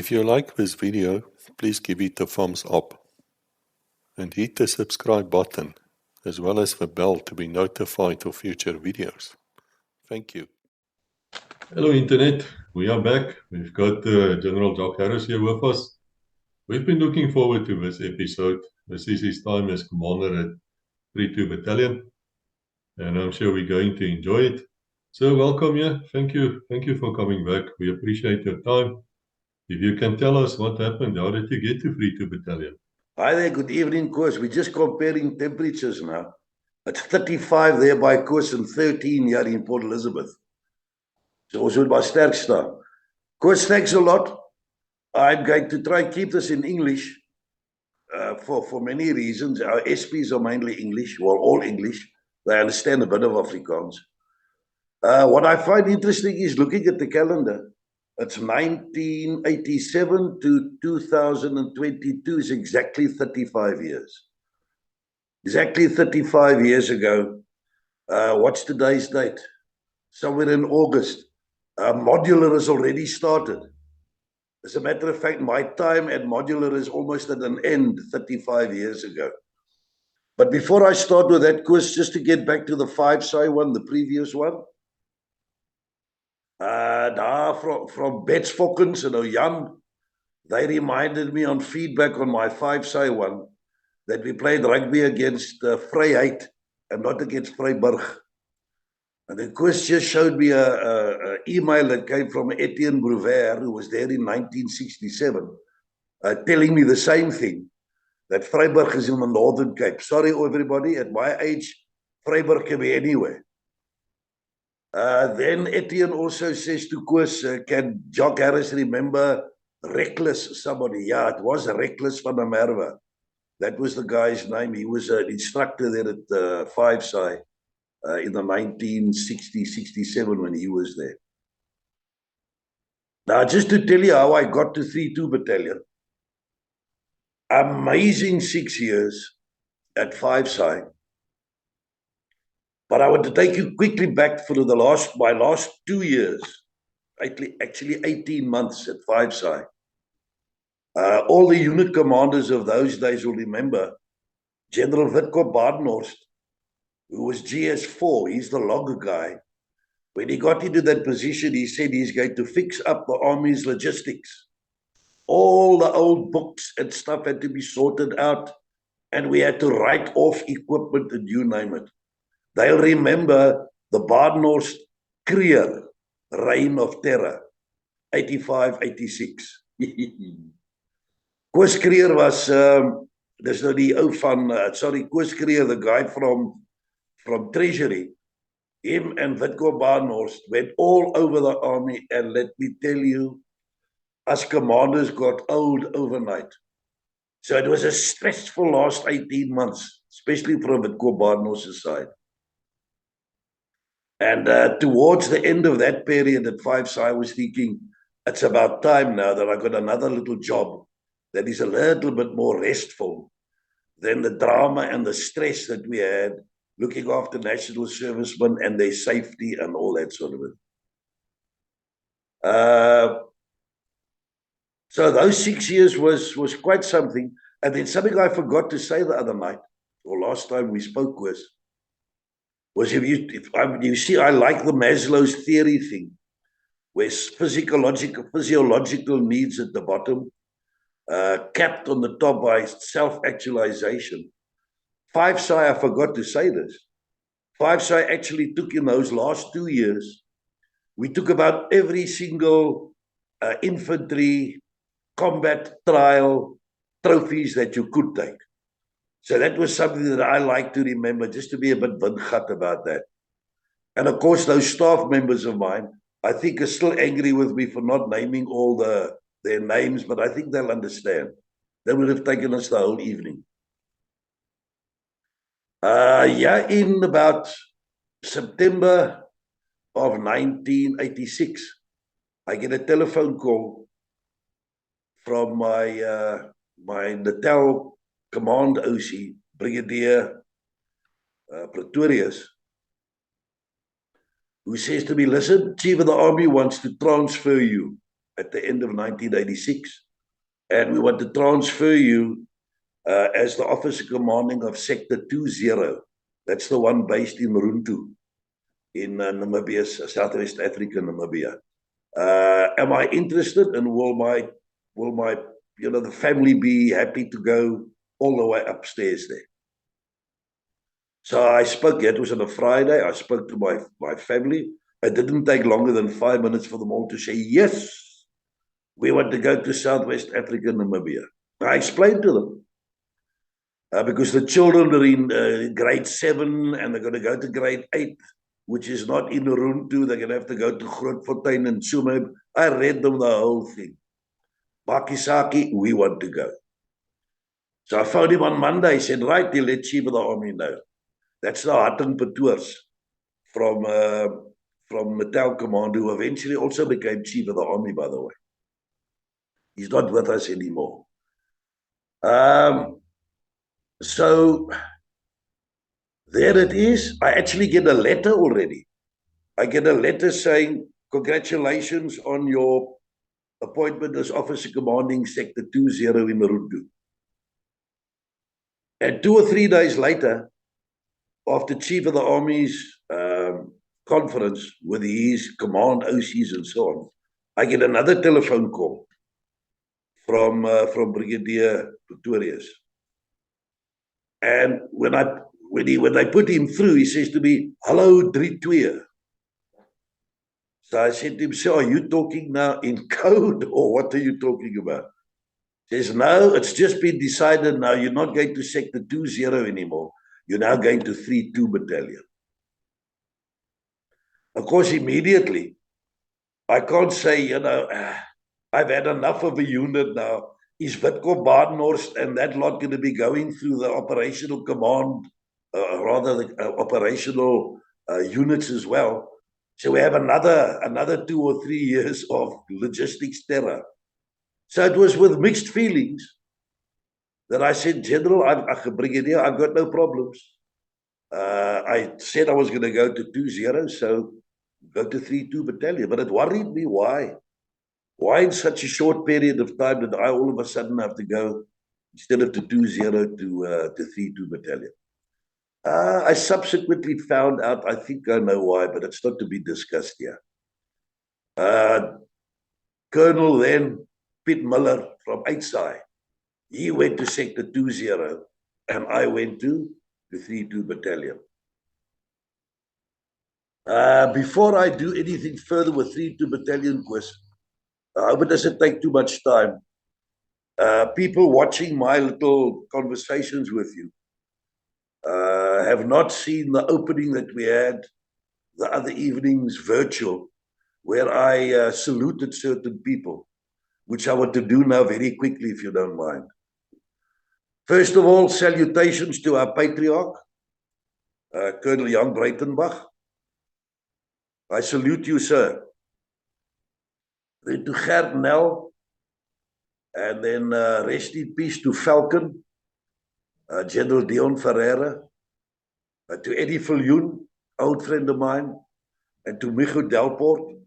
If you like this video, please give it a thumbs up and hit the subscribe button as well as the bell to be notified of future videos. Thank you. Hello Internet, we are back. We've got General Jock here with us. We've been looking forward to this episode. This is his time as commander at 32 Battalion, and I'm sure we're going to enjoy it. So welcome here. Thank you for coming back. We appreciate your time. If you can tell us what happened, how did you get to 32 Battalion? Hi there, good evening, Koos. We're just comparing temperatures now. It's 35 there by Koos and 13 here in Port Elizabeth. So ons moet maar sterk staan. Koos, thanks a lot. I'm going to try and keep this in English for many reasons. Our SPs are mainly English, well, all English. They understand a bit of Afrikaans. What I find interesting is looking at the calendar. It's 1987 to 2022 is exactly 35 years. Exactly 35 years ago. What's today's date? Somewhere in August. Modular has already started. As a matter of fact, my time at Modular is almost at an end 35 years ago. But before I start with that, Koos, just to get back to the 5-SAI one, the previous one. From Bets Fokkens and Jan, they reminded me on feedback on my 5-SAI one that we played rugby against Vryheid and not against Vryburg. And then Koos just showed me an email that came from Etienne Brouwer, who was there in 1967, telling me the same thing, that Vryburg is in the Northern Cape. Sorry, everybody, at my age, Vryburg can be anywhere. Then Etienne also says to Koos, can Jock Harris remember Reckless somebody? Yeah, it was Reckless van der Merwe. That was the guy's name. He was an instructor there at 5-SAI in the 1960-67 when he was there. Now, just to tell you how I got to 32 Battalion. Amazing 6 years at 5-SAI. But I want to take you quickly back for my last 2 years, actually 18 months at 5-SAI. All the unit commanders of those days will remember General Wittkop Badenhorst, who was GS4, he's the logger guy. When he got into that position, he said he's going to fix up the army's logistics. All the old books and stuff had to be sorted out, and we had to write off equipment and you name it. They'll remember the Badenhorst Kreer reign of terror, 85, 86. Koos Kreer was, dis nou die ou van, Koos Kreer, the guy from Treasury. Him and Wittkop Badenhorst went all over the army, and let me tell you, us commanders got old overnight. So it was a stressful last 18 months, especially from Wittkop Badenhorst's side. And towards the end of that period at 5-SAI, I was thinking, it's about time now that I got another little job that is a little bit more restful than the drama and the stress that we had looking after national servicemen and their safety and all that sort of it. So those 6 years was quite something. And then something I forgot to say the other night, or last time we spoke was you see, I like the Maslow's theory thing, where physiological needs at the bottom, capped on the top by self-actualization. 5-SAI, I forgot to say this. 5-SAI actually took in those last 2 years, we took about every single infantry combat trial trophies that you could take. So that was something that I like to remember, just to be a bit windgat about that. And of course, those staff members of mine, I think are still angry with me for not naming all their names, but I think they'll understand. That would have taken us the whole evening. In about September of 1986, I get a telephone call from my Natal Command OC, Brigadier Pretorius, who says to me, listen, Chief of the Army wants to transfer you at the end of 1986. And we want to transfer you as the officer commanding of Sector 20. That's the one based in Runtu, in Namibia, Southwest Africa, Namibia. Am I interested, and will my the family be happy to go all the way upstairs there? So I spoke. It was on a Friday. I spoke to my family. It didn't take longer than 5 minutes for them all to say yes. We want to go to Southwest Africa, Namibia. I explained to them. Because the children are in grade 7 and they're going to go to grade 8, which is not in Runtu. They're going to have to go to Grootfontein and Tsumeb. I read them the whole thing. Bakisaki, we want to go. So I phoned him on Monday. He said, right, he'll let Chief of the Army know. That's the Hutton Patoors from Natal Command, who eventually also became Chief of the Army, by the way. He's not with us anymore. So there it is. I actually get a letter already. I get a letter saying, congratulations on your appointment as Officer Commanding Sector 20 in Runtu. And 2 or 3 days later, after Chief of the Army's conference with his command OCs and so on, I get another telephone call from Brigadier Pretorius. And when I put him through, he says to me, hello, 3-2. So I said to him, so are you talking now in code, or what are you talking about? He says, no, it's just been decided now. You're not going to Sector 20 anymore. You're now going to 3-2 Battalion. Of course, immediately, I can't say, I've had enough of a unit now. Is Witkom Badenhorst and that lot going to be going through the operational command, the operational units as well? So we have another 2 or 3 years of logistics terror. So it was with mixed feelings that I said, General, Brigadier, I've got no problems. I said I was going to go to 20, so go to 3-2 Battalion. But it worried me. Why? Why in such a short period of time did I all of a sudden have to go, instead of to 20, to 3-2 Battalion? I subsequently found out, I think I know why, but it's not to be discussed here. Colonel then, Piet Miller from 8SI, he went to Sector 20, and I went to the 3-2 Battalion. Before I do anything further with 3-2 Battalion, I hope it doesn't take too much time. People watching my little conversations with you have not seen the opening that we had the other evenings virtual, where I saluted certain people, which I want to do now very quickly, if you don't mind. First of all, salutations to our patriarch, Colonel Jan Breitenbach. I salute you, sir. Then to Gert Nel, and then rest in peace to Falcon, General Dion Ferreira, to Eddie Viljoen, old friend of mine, and to Micho Delport,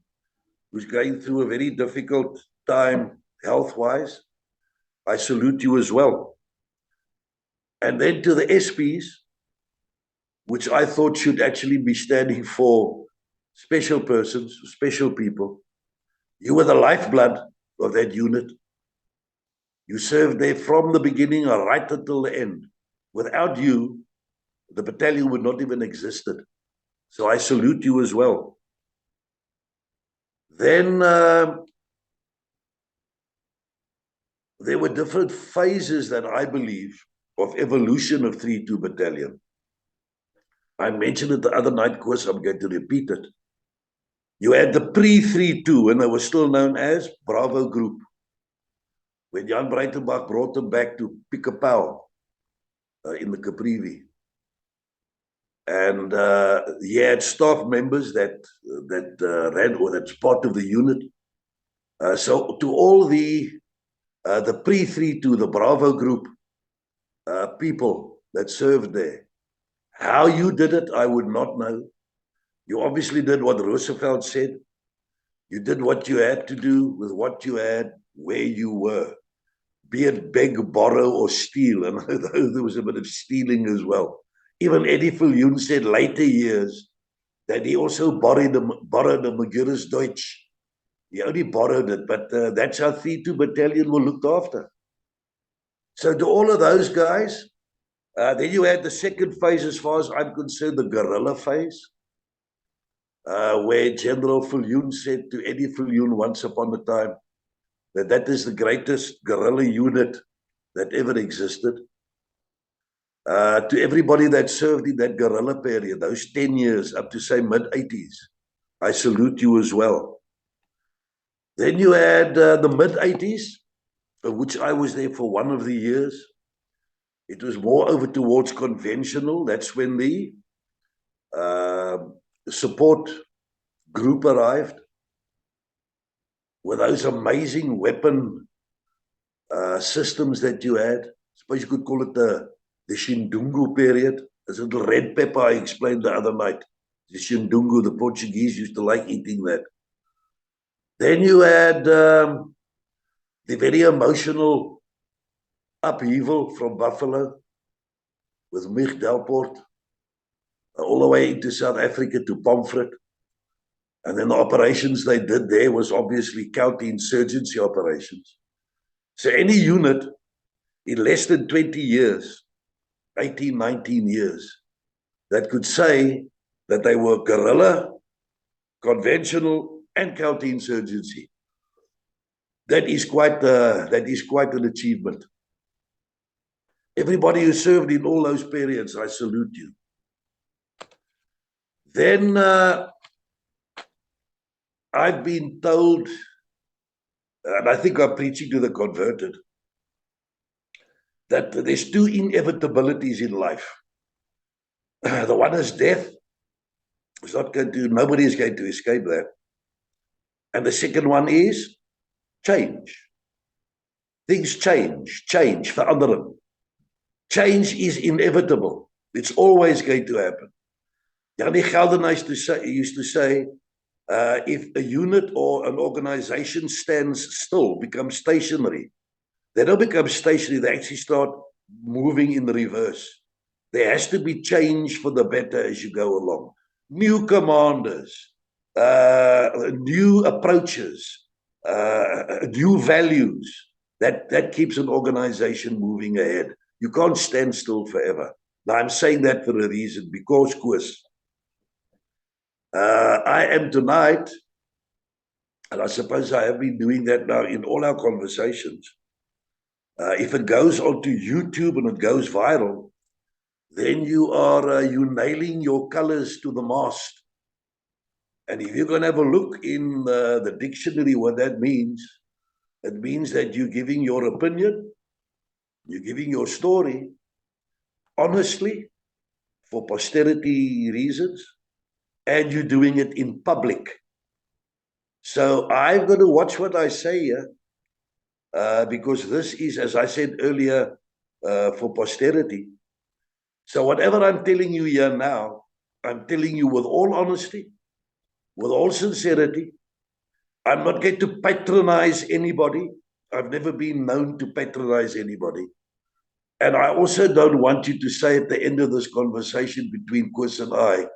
who's going through a very difficult time health-wise. I salute you as well. And then to the SPs, which I thought should actually be standing for special persons, special people. You were the lifeblood of that unit. You served there from the beginning right until the end. Without you, the battalion would not even existed. So I salute you as well. Then there were different phases that I believe of evolution of 3-2 Battalion. I mentioned it the other night, of course, I'm going to repeat it. You had the pre-3-2, and they were still known as Bravo Group. When Jan Breitenbach brought them back to pick a pal in the Caprivi. And he had staff members that ran, or that's part of the unit. So to all the pre-3-2, the Bravo Group people that served there, how you did it, I would not know. You obviously did what Roosevelt said. You did what you had to do with what you had, where you were. Be it beg, borrow, or steal. And there was a bit of stealing as well. Even Eddie Viljoen said later years that he also borrowed the Magurus Deutsch. He only borrowed it, but that's how 3-2 Battalion were looked after. So to all of those guys, then you had the second phase, as far as I'm concerned, the guerrilla phase, where General Viljoen said to Eddie Viljoen once upon a time that that is the greatest guerrilla unit that ever existed. To everybody that served in that guerrilla period, those 10 years up to, say, mid-80s, I salute you as well. Then you had the mid-80s, which I was there for one of the years. It was more over towards conventional. That's when the support group arrived with those amazing weapon systems that you had. I suppose you could call it the Shindungu period. There's a little red pepper I explained the other night. The Shindungu, the Portuguese used to like eating that. Then you had the very emotional upheaval from Buffalo with Mich Delport all the way into South Africa to Pomfret. And then the operations they did there was obviously counter-insurgency operations. So any unit in less than 20 years, 18, 19 years, that could say that they were guerrilla, conventional, and counter-insurgency, that is quite an achievement. Everybody who served in all those periods, I salute you. Then I've been told, and I think I'm preaching to the converted, that there's two inevitabilities in life. The one is death. Nobody is going to escape that. And the second one is change. Things change, verandering. Change is inevitable. It's always going to happen. Jannie Geldenhuys used to say, if a unit or an organization stands still, becomes stationary, they don't become stationary, they actually start moving in the reverse. There has to be change for the better as you go along. New commanders, new approaches, new values. That keeps an organization moving ahead. You can't stand still forever. Now, I'm saying that for a reason, because, Koos, I am tonight, and I suppose I have been doing that now in all our conversations. If it goes onto YouTube and it goes viral, then you are you nailing your colors to the mast. And if you're going to have a look in the dictionary, what that means, it means that you're giving your opinion, you're giving your story honestly for posterity reasons, and you're doing it in public. So I'm going to watch what I say here, because this is, as I said earlier, for posterity. So whatever I'm telling you here now, I'm telling you with all honesty, with all sincerity. I'm not going to patronize anybody. I've never been known to patronize anybody. And I also don't want you to say at the end of this conversation between Koos and I,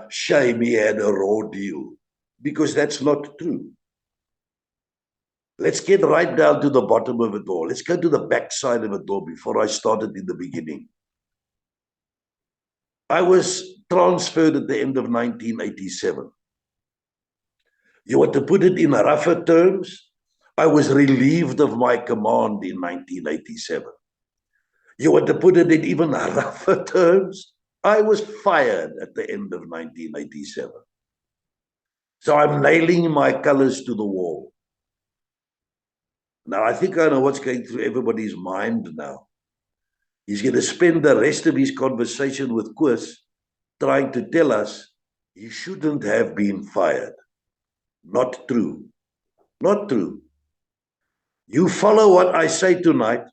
shame he had a raw deal, because that's not true. Let's get right down to the bottom of it all. Let's go to the backside of it all before I started in the beginning. I was transferred at the end of 1987. You want to put it in rougher terms, I was relieved of my command in 1987. You want to put it in even rougher terms, I was fired at the end of 1987. So I'm nailing my colors to the wall. Now, I think I know what's going through everybody's mind now. He's going to spend the rest of his conversation with Koos trying to tell us he shouldn't have been fired. Not true. Not true. You follow what I say tonight,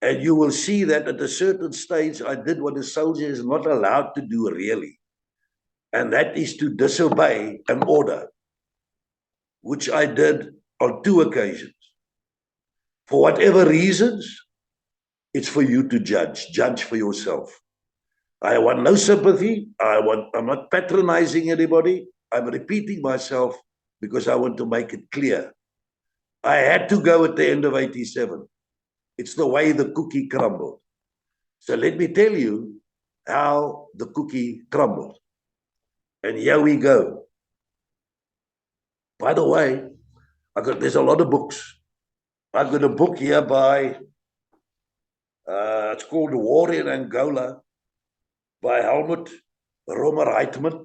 and you will see that at a certain stage, I did what a soldier is not allowed to do, really. And that is to disobey an order. which I did on 2 occasions. For whatever reasons, it's for you to judge. Judge for yourself. I want no sympathy. I'm not patronizing anybody. I'm repeating myself because I want to make it clear. I had to go at the end of 87. It's the way the cookie crumbled. So let me tell you how the cookie crumbled. And here we go. By the way, there's a lot of books. I've got a book here by, it's called War in Angola by Helmut Romer-Heitmann.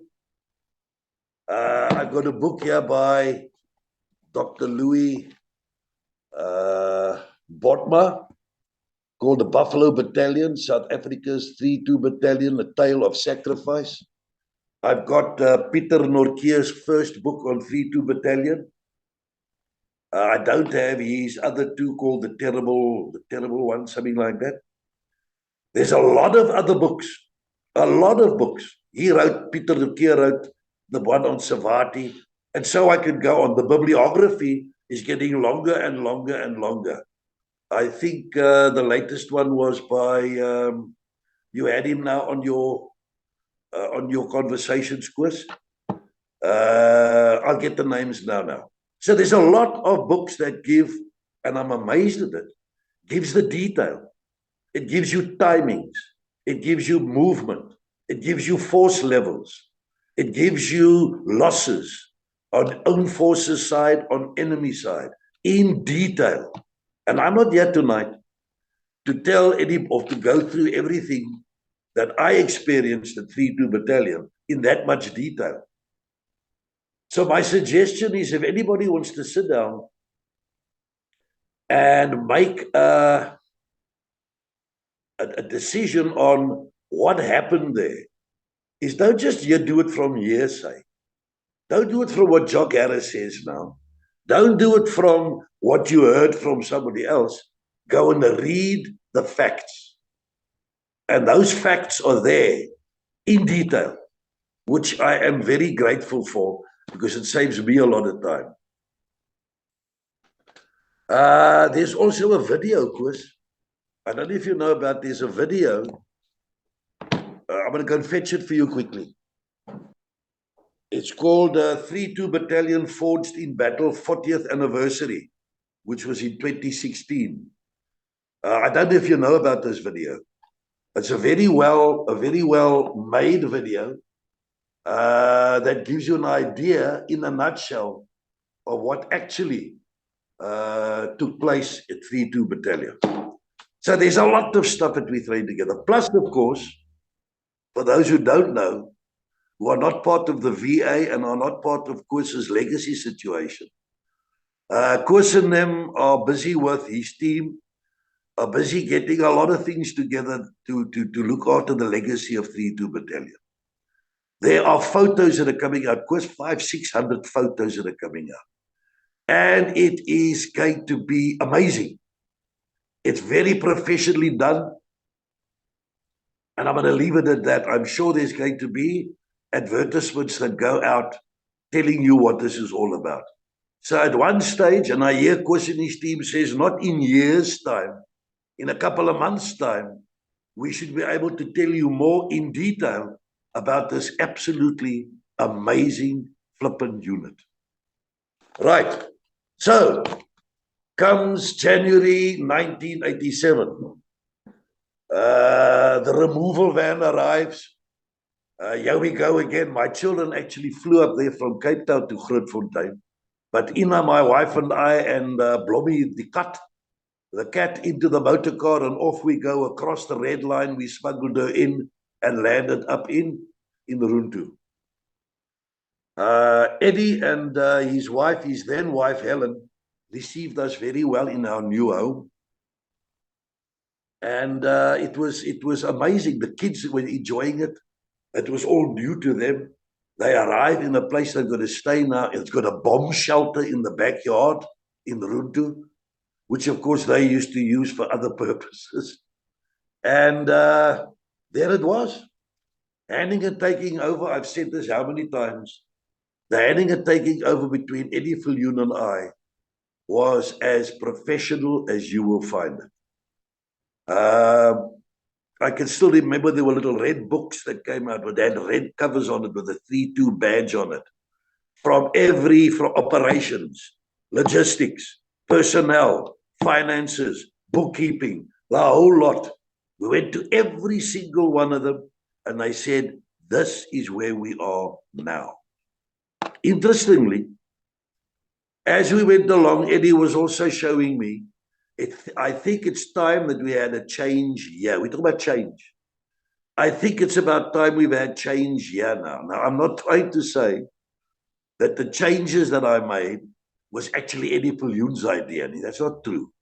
I've got a book here by Dr. Louis Bodma called The Buffalo Battalion, South Africa's 3-2 Battalion, A Tale of Sacrifice. I've got Peter Norkeer's first book on 3-2 Battalion. I don't have his other 2 called The Terrible One, something like that. There's a lot of other books, a lot of books. Peter Norkeer wrote the one on Savati, and so I could go on. The bibliography is getting longer and longer and longer. I think the latest one was by, you had him now on your conversations course. I'll get the names now. So there's a lot of books that give, and I'm amazed at it, gives the detail. It gives you timings. It gives you movement. It gives you force levels. It gives you losses on own forces side, on enemy side, in detail. And I'm not here tonight to tell any or to go through everything that I experienced at 3-2 Battalion in that much detail. So my suggestion is, if anybody wants to sit down and make a decision on what happened there, is don't just do it from hearsay. Don't do it from what Jock Harris says now. Don't do it from what you heard from somebody else. Go and read the facts. And those facts are there in detail, which I am very grateful for because it saves me a lot of time. There's also a video, Chris. I don't know if you know about, there's a video. I'm going to go and fetch it for you quickly. It's called 3-2 Battalion Forged in Battle 40th Anniversary, which was in 2016. I don't know if you know about this video. It's a very well made video that gives you an idea in a nutshell of what actually took place at 3-2 Battalion. So there's a lot of stuff that we train together. Plus, of course, for those who don't know, who are not part of the VA and are not part of Koos's legacy situation, Koos and them are busy with his team, are busy getting a lot of things together to look after the legacy of 3-2 Battalion. There are photos that are coming out, Koos, 500-600 photos that are coming out. And it is going to be amazing. It's very professionally done. And I'm going to leave it at that. I'm sure there's going to be advertisements that go out telling you what this is all about. So at one stage, and I hear Koos and his team says, not in years' time, in a couple of months' time, we should be able to tell you more in detail about this absolutely amazing flippant unit. Right. So, comes January 1987. The removal van arrives. Here we go again. My children actually flew up there from Cape Town to Grootfontein. But Ina, my wife, and I, and Blobby, the cat, into the motor car, and off we go across the red line. We smuggled her in and landed up in Runtu. Eddie and his wife, his then wife Helen, received us very well in our new home. And it was amazing. The kids were enjoying it. It was all new to them. They arrived in a place they're going to stay now. It's got a bomb shelter in the backyard in Runtu, which of course they used to use for other purposes. And there it was, handing and taking over. I've said this how many times. The handing and taking over between Eddie Viljoen and I was as professional as you will find it. I can still remember there were little red books that came out, but they had red covers on it with a 3-2 badge on it. From operations, logistics, personnel, finances, bookkeeping, the whole lot. We went to every single one of them, and they said, this is where we are now. Interestingly, as we went along, Eddie was also showing me, I think it's time that we had a change here. We talk about change. I think it's about time we've had change here now. Now, I'm not trying to say that the changes that I made was actually Eddie Viljoen's idea. That's not true.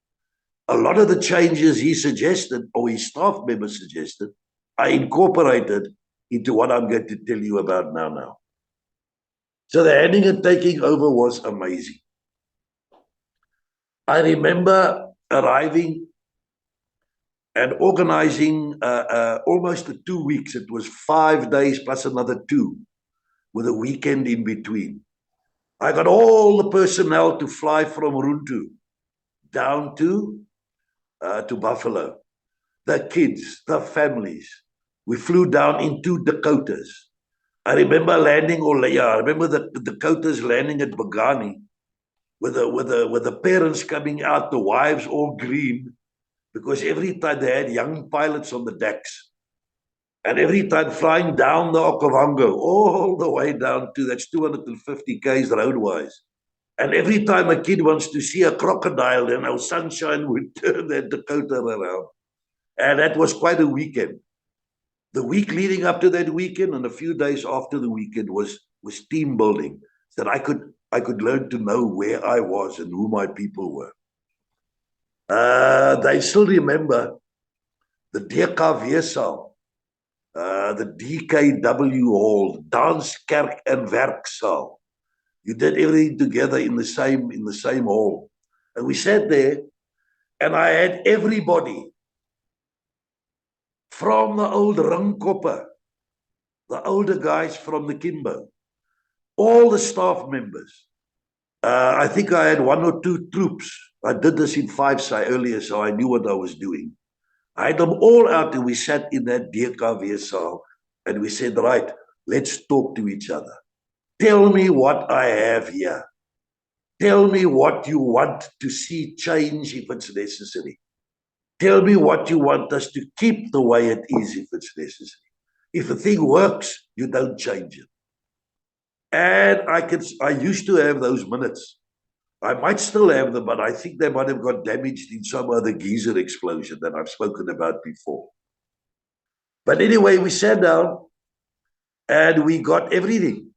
A lot of the changes he suggested, or his staff members suggested, I incorporated into what I'm going to tell you about now. So the handing and taking over was amazing. I remember arriving and organizing almost 2 weeks. It was 5 days plus another 2, with a weekend in between. I got all the personnel to fly from Runtu down to Buffalo. The kids, the families. We flew down into Dakotas. I remember landing, I remember the Dakotas landing at Bogani with the parents coming out, the wives all green, because every time they had young pilots on the decks. And every time flying down the Okavango, all the way down to, that's 250 k's roadwise. And every time a kid wants to see a crocodile, then our sunshine would turn that Dakota around. And that was quite a weekend. The week leading up to that weekend and a few days after the weekend was team building, so that I could learn to know where I was and who my people were. They still remember the DKV saal, the DKW hall, Danskerk and Werksaal. You did everything together in the same hall. And we sat there, and I had everybody from the old Ringkopper, the older guys from the Kimbo, all the staff members. I think I had 1 or 2 troops. I did this in 5-side earlier, so I knew what I was doing. I had them all out, and we sat in that DKV saal, and we said, right, let's talk to each other. Tell me what I have here. Tell me what you want to see change if it's necessary. Tell me what you want us to keep the way it is if it's necessary. If a thing works, you don't change it. And I used to have those minutes. I might still have them, but I think they might have got damaged in some other geyser explosion that I've spoken about before. But anyway, we sat down and we got everything.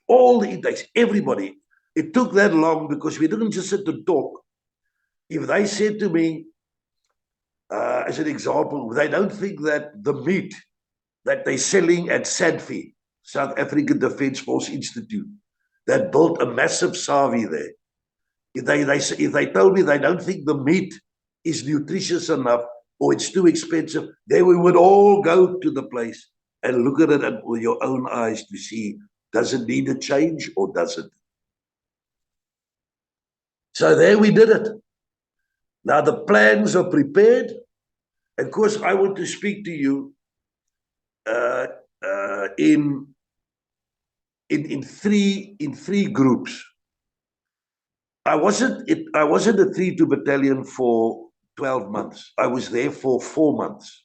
All the intakes, everybody. It took that long because we didn't just sit and talk. If they said to me, as an example, they don't think that the meat that they're selling at SADFI, South African Defence Force Institute, that built a massive SAVI there, if they told me they don't think the meat is nutritious enough or it's too expensive, then we would all go to the place and look at it with your own eyes to see, does it need a change or does it? So there we did it. Now the plans are prepared. And of course, I want to speak to you in three groups. I wasn't a 3-2 battalion for 12 months. I was there for 4 months.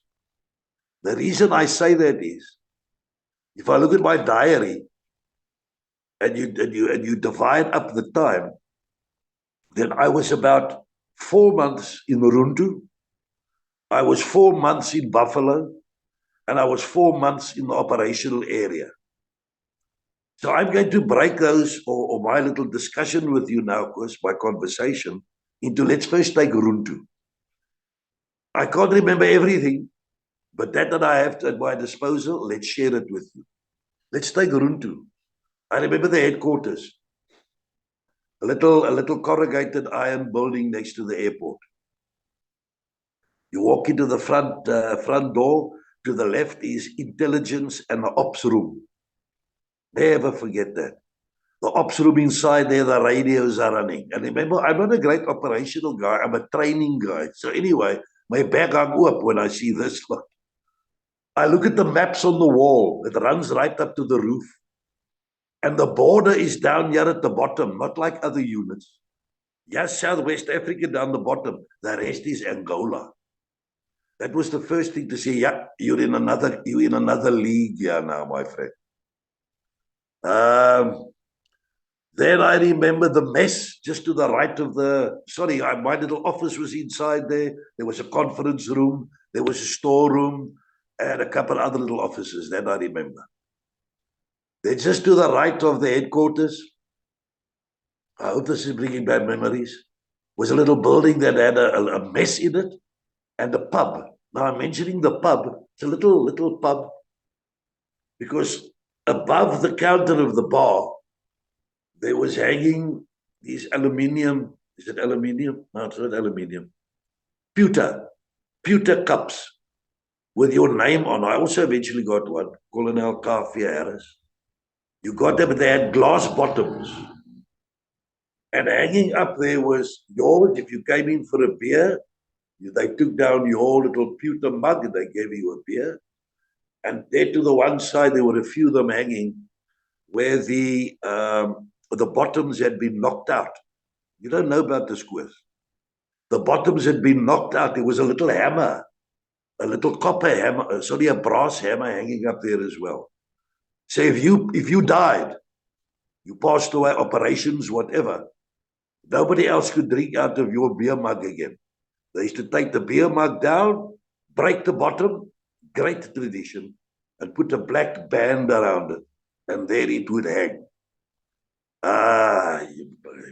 The reason I say that is, if I look at my diary and you divide up the time, then I was about 4 months in Runtu, I was 4 months in Buffalo, and I was 4 months in the operational area. So I'm going to break those, or my little discussion with you now, of course, my conversation, into let's first take Runtu. I can't remember everything, but that I have at my disposal, let's share it with you. Let's take Runtu. I remember the headquarters, a little corrugated iron building next to the airport. You walk into the front door. To the left is intelligence and the ops room. Never forget that. The ops room inside there, the radios are running. And remember, I'm not a great operational guy. I'm a training guy. So anyway, my back hung up when I see this. I look at the maps on the wall. It runs right up to the roof. And the border is down here at the bottom, not like other units. Yes, Southwest Africa down the bottom. The rest is Angola. That was the first thing to say, yeah, you're in another league here now, my friend. Then I remember the mess just to the right of my little office was inside there. There was a conference room, there was a storeroom, and a couple other little offices. That I remember. Then just to the right of the headquarters, I hope this is bringing back memories, was a little building that had a mess in it and a pub. Now I'm mentioning the pub. It's a little pub because above the counter of the bar, there was hanging these aluminium. Is it aluminium? No, it's not aluminium. Pewter cups with your name on. I also eventually got one, Colonel K.V. Harris. You got them, but they had glass bottoms. And hanging up there was yours. If you came in for a beer, they took down your little pewter mug and they gave you a beer. And there to the one side, there were a few of them hanging where the bottoms had been knocked out. You don't know about this, Quiz. The bottoms had been knocked out. There was a little hammer, a little copper hammer, a brass hammer hanging up there as well. So if you died, you passed away, operations, whatever, nobody else could drink out of your beer mug again. They used to take the beer mug down, break the bottom, great tradition, and put a black band around it, and there it would hang.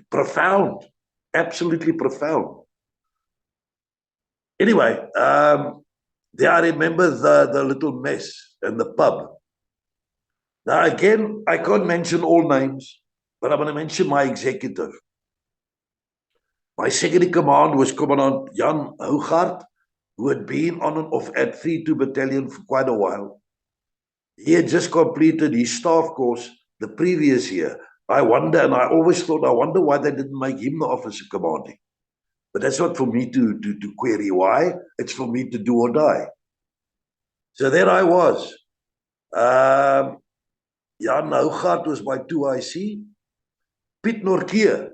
Profound, absolutely profound. Anyway, there I remember the little mess and the pub. Now again, I can't mention all names, but I'm going to mention my executive. My second in command was Commandant Jan Hougaard, who had been on and off at 32 Battalion for quite a while. He had just completed his staff course the previous year. I always thought, I wonder why they didn't make him the officer commanding. But that's not for me to query why. It's for me to do or die. So there I was. Jan Hougaard was my 2IC. Piet Norkeer,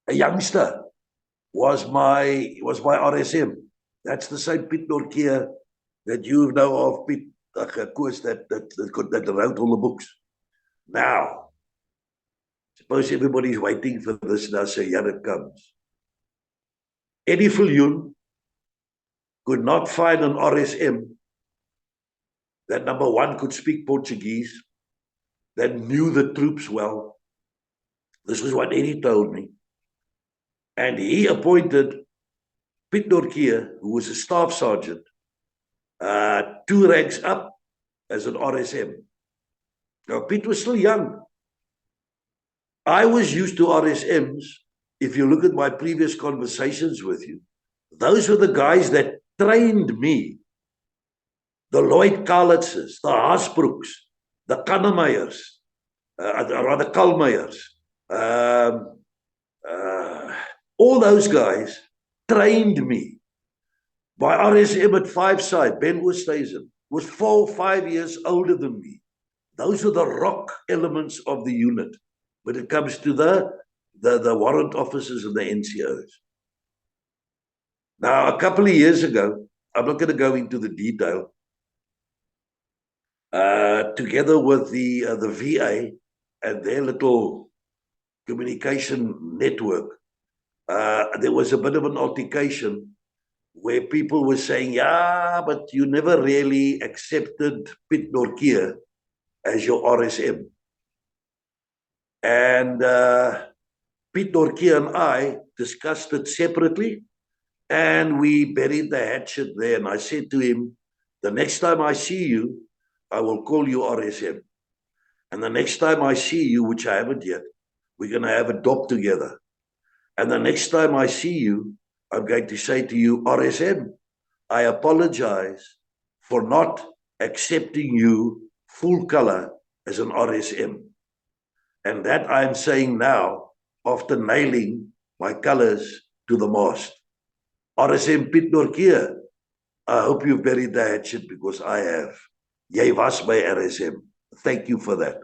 a youngster, was my RSM. That's the same Piet Norkeer that you know of, Piet, of course, that wrote all the books. Now, suppose everybody's waiting for this now, so here it comes. Eddie Viljoen could not find an RSM that, number one, could speak Portuguese, that knew the troops well. This is what Eddie told me. And he appointed Piet Norkeer, who was a staff sergeant, 2 ranks up as an RSM. Now, Piet was still young. I was used to RSMs. If you look at my previous conversations with you, those were the guys that trained me. The Lloyd Karlitzes, the Haasbroeks, the Kannemeyers, rather Kalmeyers, all those guys trained me. My RSM at 5 side, Ben Oosthuizen, was 4 or 5 years older than me. Those are the rock elements of the unit when it comes to the warrant officers and the NCOs. Now, a couple of years ago, I'm not going to go into the detail, together with the VA and their little communication network, there was a bit of an altercation where people were saying, yeah, but you never really accepted Piet Norkeer as your RSM. And Piet Norkeer and I discussed it separately, and we buried the hatchet there. And I said to him, the next time I see you, I will call you RSM. And the next time I see you, which I haven't yet, we're going to have a dop together. And the next time I see you, I'm going to say to you, RSM, I apologize for not accepting you full color as an RSM. And that I'm saying now, after nailing my colors to the mast. RSM Piet Norkeer, I hope you've buried the hatchet because I have. Jy was by RSM. Thank you for that.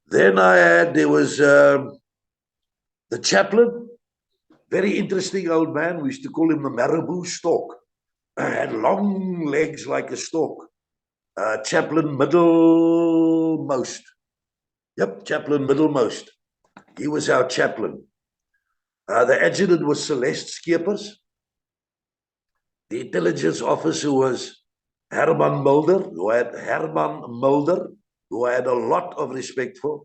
Then there was the chaplain, very interesting old man. We used to call him the marabou stork. Had long legs like a stork. Chaplain middlemost. Yep, chaplain middlemost. He was our chaplain. The adjutant was Celeste Skeepers. The intelligence officer was Herman Mulder, who I had a lot of respect for.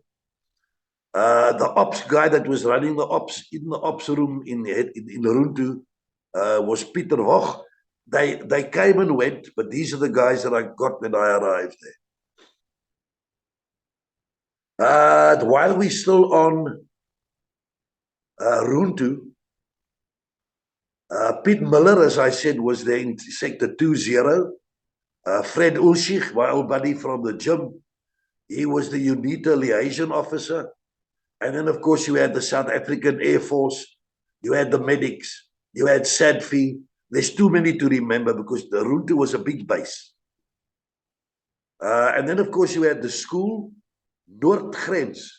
The ops guy that was running the ops in the ops room in Runtu was Peter Hoch. They came and went, but these are the guys that I got when I arrived there. While we're still on Runtu, Piet Miller, as I said, was there in Sector 20. Fred Ulschich, my old buddy from the gym, he was the UNITA liaison officer. And then, of course, you had the South African Air Force, you had the medics, you had SADFI. There's too many to remember because the Runtu was a big base. And then, of course, you had the school, Noordgrens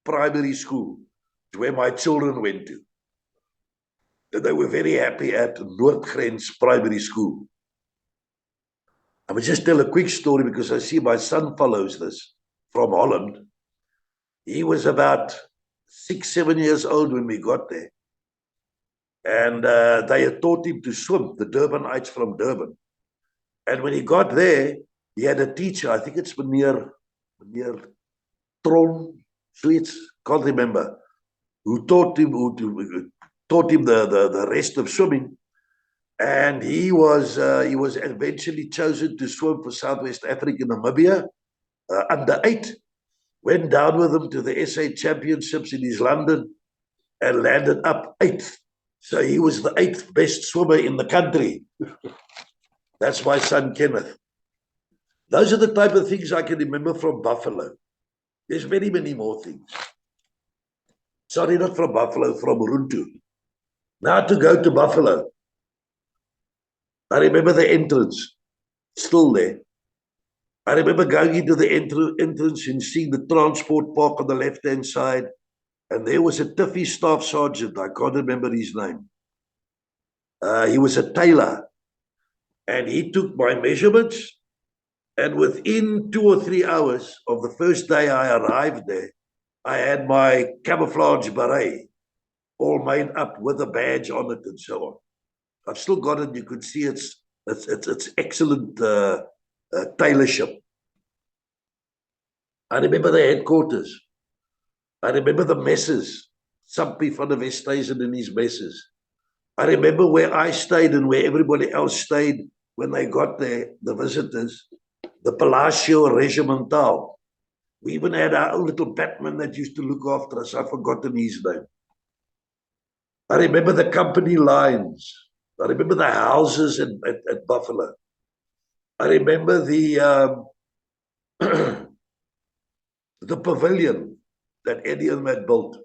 Primary School, where my children went to. They were very happy at Noordgrens Primary School. I will just tell a quick story because I see my son follows this from Holland. He was about 6, 7 years old when we got there. And they had taught him to swim, the Durbanites from Durban. And when he got there, he had a teacher, I think it's Meneer Tron, Sweets, can't remember, who taught him the rest of swimming. And he was eventually chosen to swim for Southwest Africa, Namibia, under 8. Went down with him to the SA Championships in East London and landed up 8th. So he was the 8th best swimmer in the country. That's my son, Kenneth. Those are the type of things I can remember from Buffalo. There's many, many more things. Sorry, not from Buffalo, from Runtu. Now to go to Buffalo. I remember the entrance, still there. I remember going into the entrance and seeing the transport park on the left-hand side. And there was a Tiffy staff sergeant. I can't remember his name. He was a tailor. And he took my measurements. And within 2 or 3 hours of the first day I arrived there, I had my camouflage beret all made up with a badge on it and so on. I've still got it. You could see it's excellent tailorship. I remember the headquarters. I remember the messes. Sampie van der Westhuizen and his messes. I remember where I stayed and where everybody else stayed when they got there, the visitors. The Palacio Regimental. We even had our own little Batman that used to look after us. I've forgotten his name. I remember the company lines. I remember the houses at Buffalo. I remember the the pavilion that Eddie had built,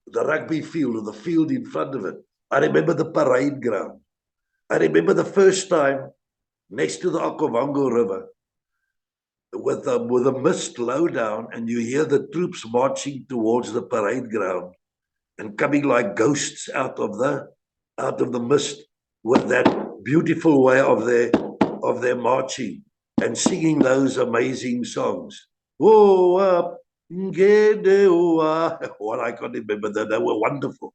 the rugby field or the field in front of it. I remember the parade ground. I remember the first time next to the Okavango River with a mist low down and you hear the troops marching towards the parade ground and coming like ghosts out of the mist with that beautiful way of their marching and singing those amazing songs. Oh, what I can't remember that. They were wonderful.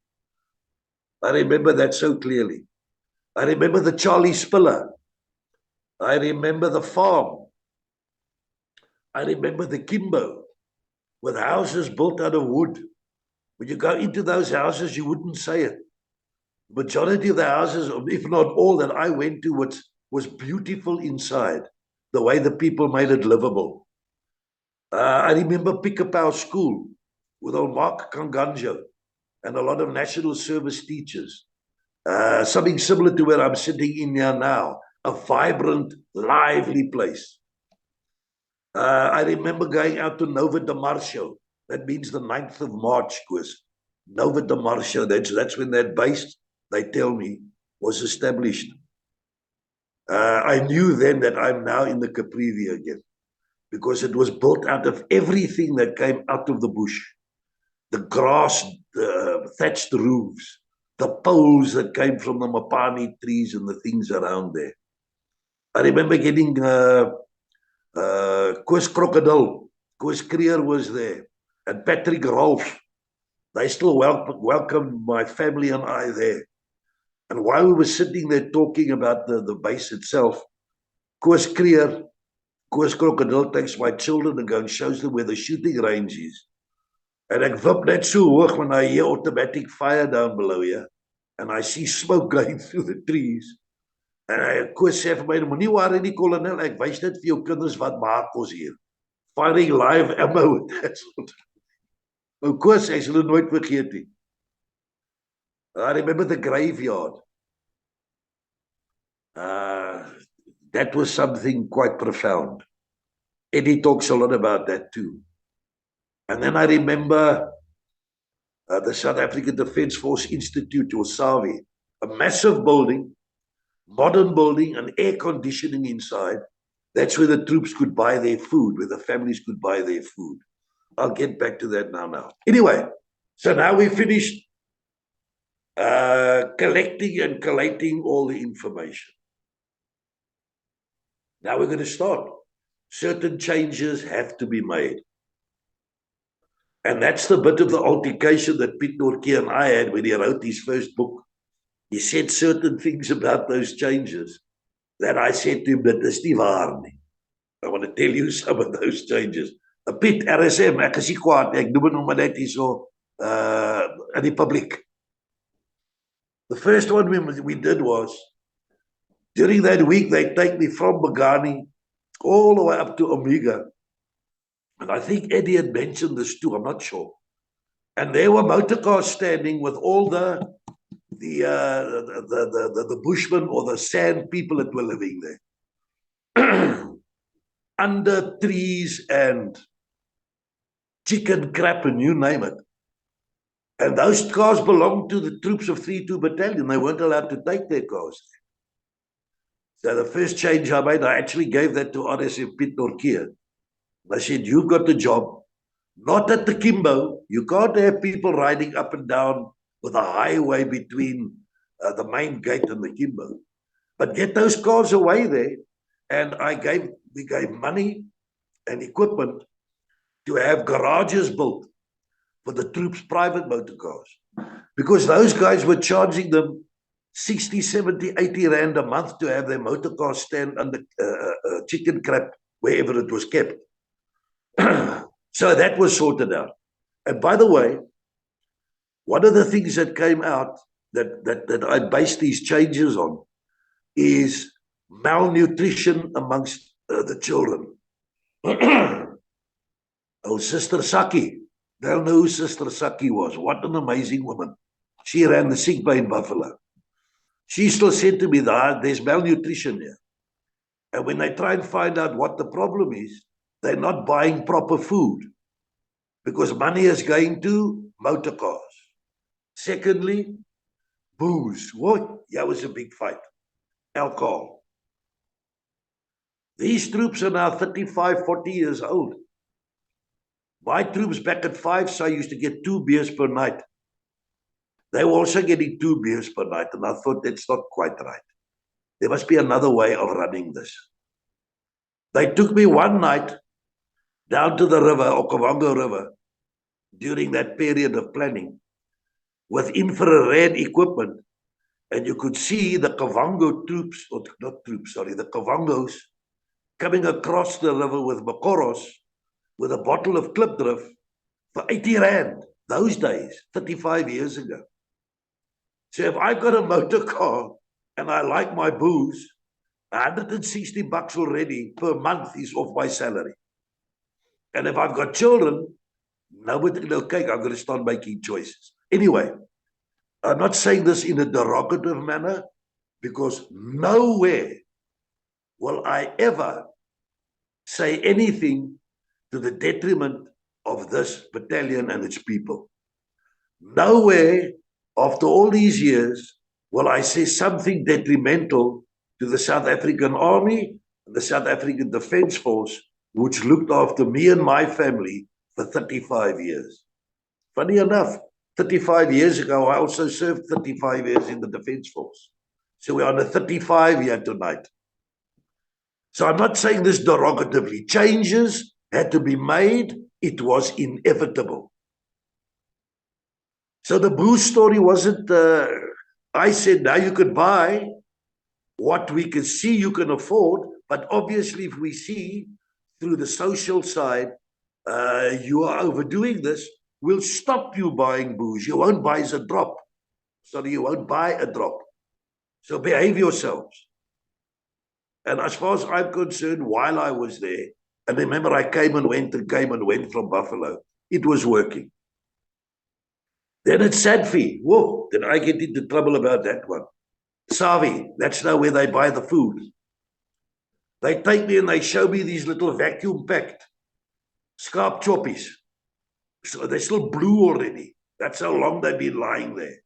I remember that so clearly. I remember the Charlie Spiller. I remember the farm. I remember the Kimbo with houses built out of wood. When you go into those houses, you wouldn't say it. Majority of the houses, if not all that I went to, was beautiful inside, the way the people made it livable. I remember Pickapau School with old Mark Kanganjo and a lot of national service teachers. Something similar to where I'm sitting in here now, a vibrant, lively place. I remember going out to Nova de Marcio. That means the 9th of March, because Nova de Marcio, that's when that base, they tell me, was established. I knew then that I'm now in the Caprivi again, because it was built out of everything that came out of the bush. The grass, the thatched roofs, the poles that came from the mapani trees and the things around there. I remember getting Koos Crocodile, Koos Creer was there, and Patrick Rolf. They still welcomed my family and I there. And while we were sitting there talking about the base itself, Koos Creer, Koos Crocodile takes my children and goes and shows them where the shooting range is. And ek wip net so hoog when I hear automatic fire down below here. And I see smoke going through the trees. En Koos sê vir my, moenie worry nie, kolonel, ek wys net vir jou kinders wat maak ons hier. Firing live ammo. Ou Koos, ek sal dit nooit vergeet nie. I remember the graveyard. That was something quite profound. Eddie talks a lot about that too. And then I remember the South African Defence Force Institute, or SAVI, a massive building, modern building, and air conditioning inside. That's where the troops could buy their food, where the families could buy their food. I'll get back to that now. Anyway, so now we finished collecting and collating all the information. Now we're going to start. Certain changes have to be made. And that's the bit of the altercation that Piet Nortje and I had when he wrote his first book. He said certain things about those changes that I said to him that is nie waar nie. I want to tell you some of those changes. Piet, RSM, ek is nie kwaad, ek noem het nog maar net hier so in die publiek. The first one we did was, during that week, they take me from Bongani all the way up to Omega. And I think Eddie had mentioned this too, I'm not sure. And there were motorcars standing with all the bushmen or the sand people that were living there. Under trees and chicken crap and you name it. And those cars belonged to the troops of 3-2 Battalion. They weren't allowed to take their cars. So the first change I made, I actually gave that to RSM Piet Nortje. I said, you got the job, not at the Kimbo. You can't have people riding up and down with a highway between the main gate and the Kimbo. But get those cars away there. And we gave money and equipment to have garages built for the troops' private motor cars. Because those guys were charging them 60, 70, 80 rand a month to have their motor car stand under chicken crap wherever it was kept. So that was sorted out. And by the way, one of the things that came out that I based these changes on is malnutrition amongst the children. Oh, Sister Saki. They'll know who Sister Saki was. What an amazing woman. She ran the sick bay in Buffalo. She still said to me that there's malnutrition here. And when they try and find out what the problem is, they're not buying proper food because money is going to motor cars. Secondly, booze. What? That was a big fight. Alcohol. These troops are now 35, 40 years old. My troops back at 5, so I used to get 2 beers per night. They were also getting 2 beers per night, and I thought that's not quite right. There must be another way of running this. They took me one night down to the river, Okavango River, during that period of planning, with infrared equipment, and you could see the Kavango troops, or not troops, sorry, the Kavangos coming across the river with Makoros, with a bottle of Klipdrift for 80 rand, those days, 35 years ago. So if I got a motor car and I like my booze, 160 bucks already per month is off my salary. And if I've got children, nobody will cake, I'm going to start making choices. Anyway, I'm not saying this in a derogative manner, because nowhere will I ever say anything to the detriment of this battalion and its people. Nowhere, after all these years, will I say something detrimental to the South African Army and the South African Defence Force, which looked after me and my family for 35 years. Funny enough, 35 years ago, I also served 35 years in the Defence Force. So we're on a 35 year tonight. So I'm not saying this derogatively. Changes had to be made. It was inevitable. So the booze story wasn't, I said, now you could buy what we can see you can afford, but obviously if we see through the social side, you are overdoing this, we'll stop you buying booze. You won't buy a drop. Sorry, you won't buy a drop. So behave yourselves. And as far as I'm concerned, while I was there, and remember I came and went from Buffalo, it was working. Then it's Sadfi. Whoa, then I get into trouble about that one. Savi, that's now where they buy the food. They take me and they show me these little vacuum-packed scarp choppies. So they're still blue already. That's how long they've been lying there.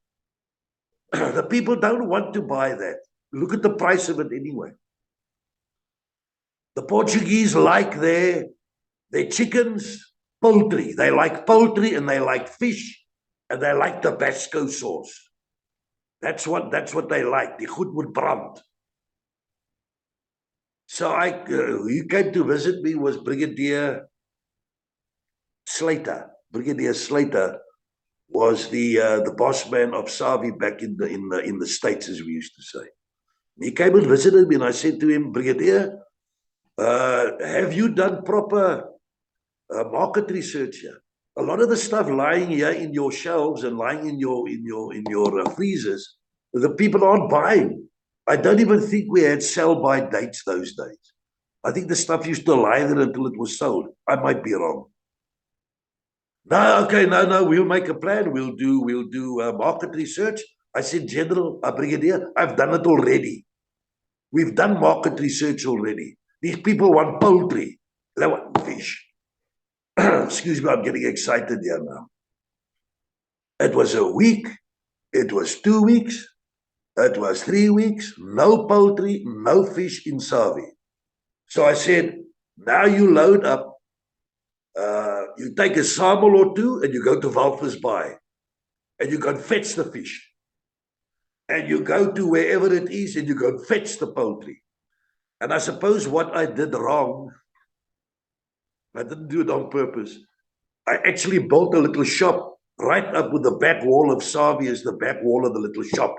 The people don't want to buy that. Look at the price of it anyway. The Portuguese like their chickens, poultry. They like poultry and they like fish and they like Tabasco sauce. That's what they like. Die goed moet brand. So who came to visit me was Brigadier Slater. Brigadier Slater was the boss man of Savi back in the States, as we used to say. He came and visited me, and I said to him, Brigadier, have you done proper market research here? A lot of the stuff lying here in your shelves and lying in your freezers, the people aren't buying. I don't even think we had sell-by dates those days. I think the stuff used to lie there until it was sold. I might be wrong. No, okay, no, we'll make a plan. We'll do market research. I said, General, Brigadier, I've done it already. We've done market research already. These people want poultry. They want fish. Excuse me, I'm getting excited here now. It was a week. It was 2 weeks. It was 3 weeks. No poultry, no fish in Savi. So I said, now you load up. You take a sample or two and you go to Walvis Bay. And you go and fetch the fish. And you go to wherever it is and you go and fetch the poultry. And I suppose what I did wrong, I didn't do it on purpose. I actually built a little shop right up with the back wall of Savi as the back wall of the little shop.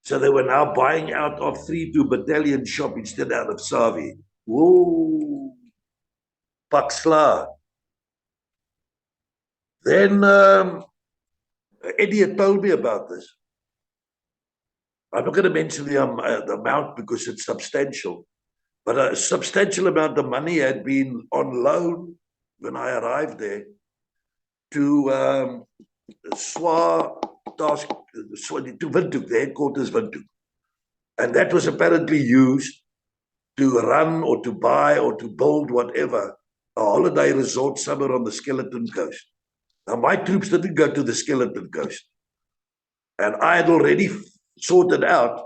So they were now buying out of 32 Battalion shop instead out of Savi. Whoa, Paksla. Then Eddie had told me about this. I'm not going to mention the amount because it's substantial. But a substantial amount of money had been on loan when I arrived there to SWA task, to Windhoek, the headquarters Windhoek. And that was apparently used to run or to buy or to build whatever, a holiday resort somewhere on the Skeleton Coast. Now, my troops didn't go to the Skeleton Coast. And I had already sorted out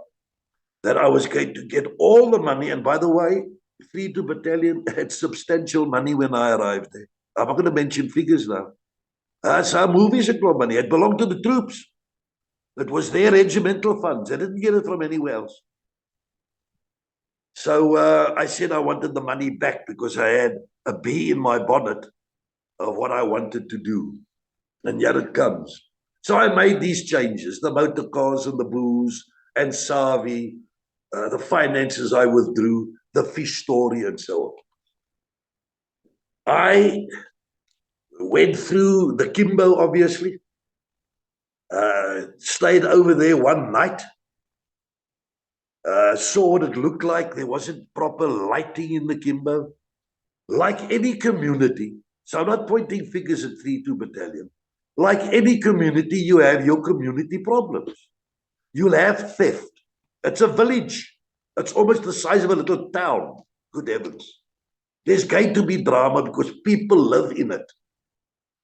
that I was going to get all the money. And by the way, 32 Battalion had substantial money when I arrived there. I'm not going to mention figures now. Some movies had got money. It belonged to the troops. It was their regimental funds. They didn't get it from anywhere else. So I said I wanted the money back because I had a bee in my bonnet of what I wanted to do. And here it comes. So I made these changes, the motor cars and the booze and Savi, the finances I withdrew, the fish story and so on. I went through the Kimbo, obviously, stayed over there one night, saw what it looked like. There wasn't proper lighting in the Kimbo. Like any community, so I'm not pointing fingers at 32 Battalion. Like any community, you have your community problems. You'll have theft. It's a village. It's almost the size of a little town. Good heavens. There's going to be drama because people live in it.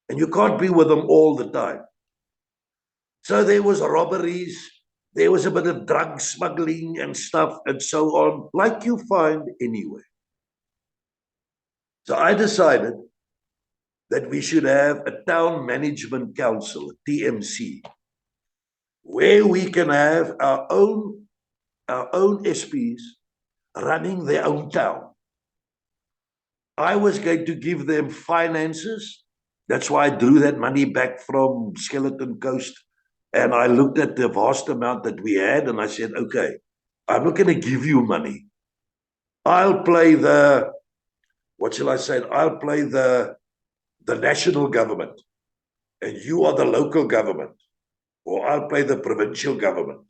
And you can't be with them all the time. So there was robberies, there was a bit of drug smuggling and stuff and so on, like you find anywhere. So I decided that we should have a town management council, a TMC, where we can have our own SPs running their own town. I was going to give them finances. That's why I drew that money back from Skeleton Coast. And I looked at the vast amount that we had and I said, okay, I'm not going to give you money. I'll play the, what shall I say? I'll play the national government and you are the local government, or I'll play the provincial government.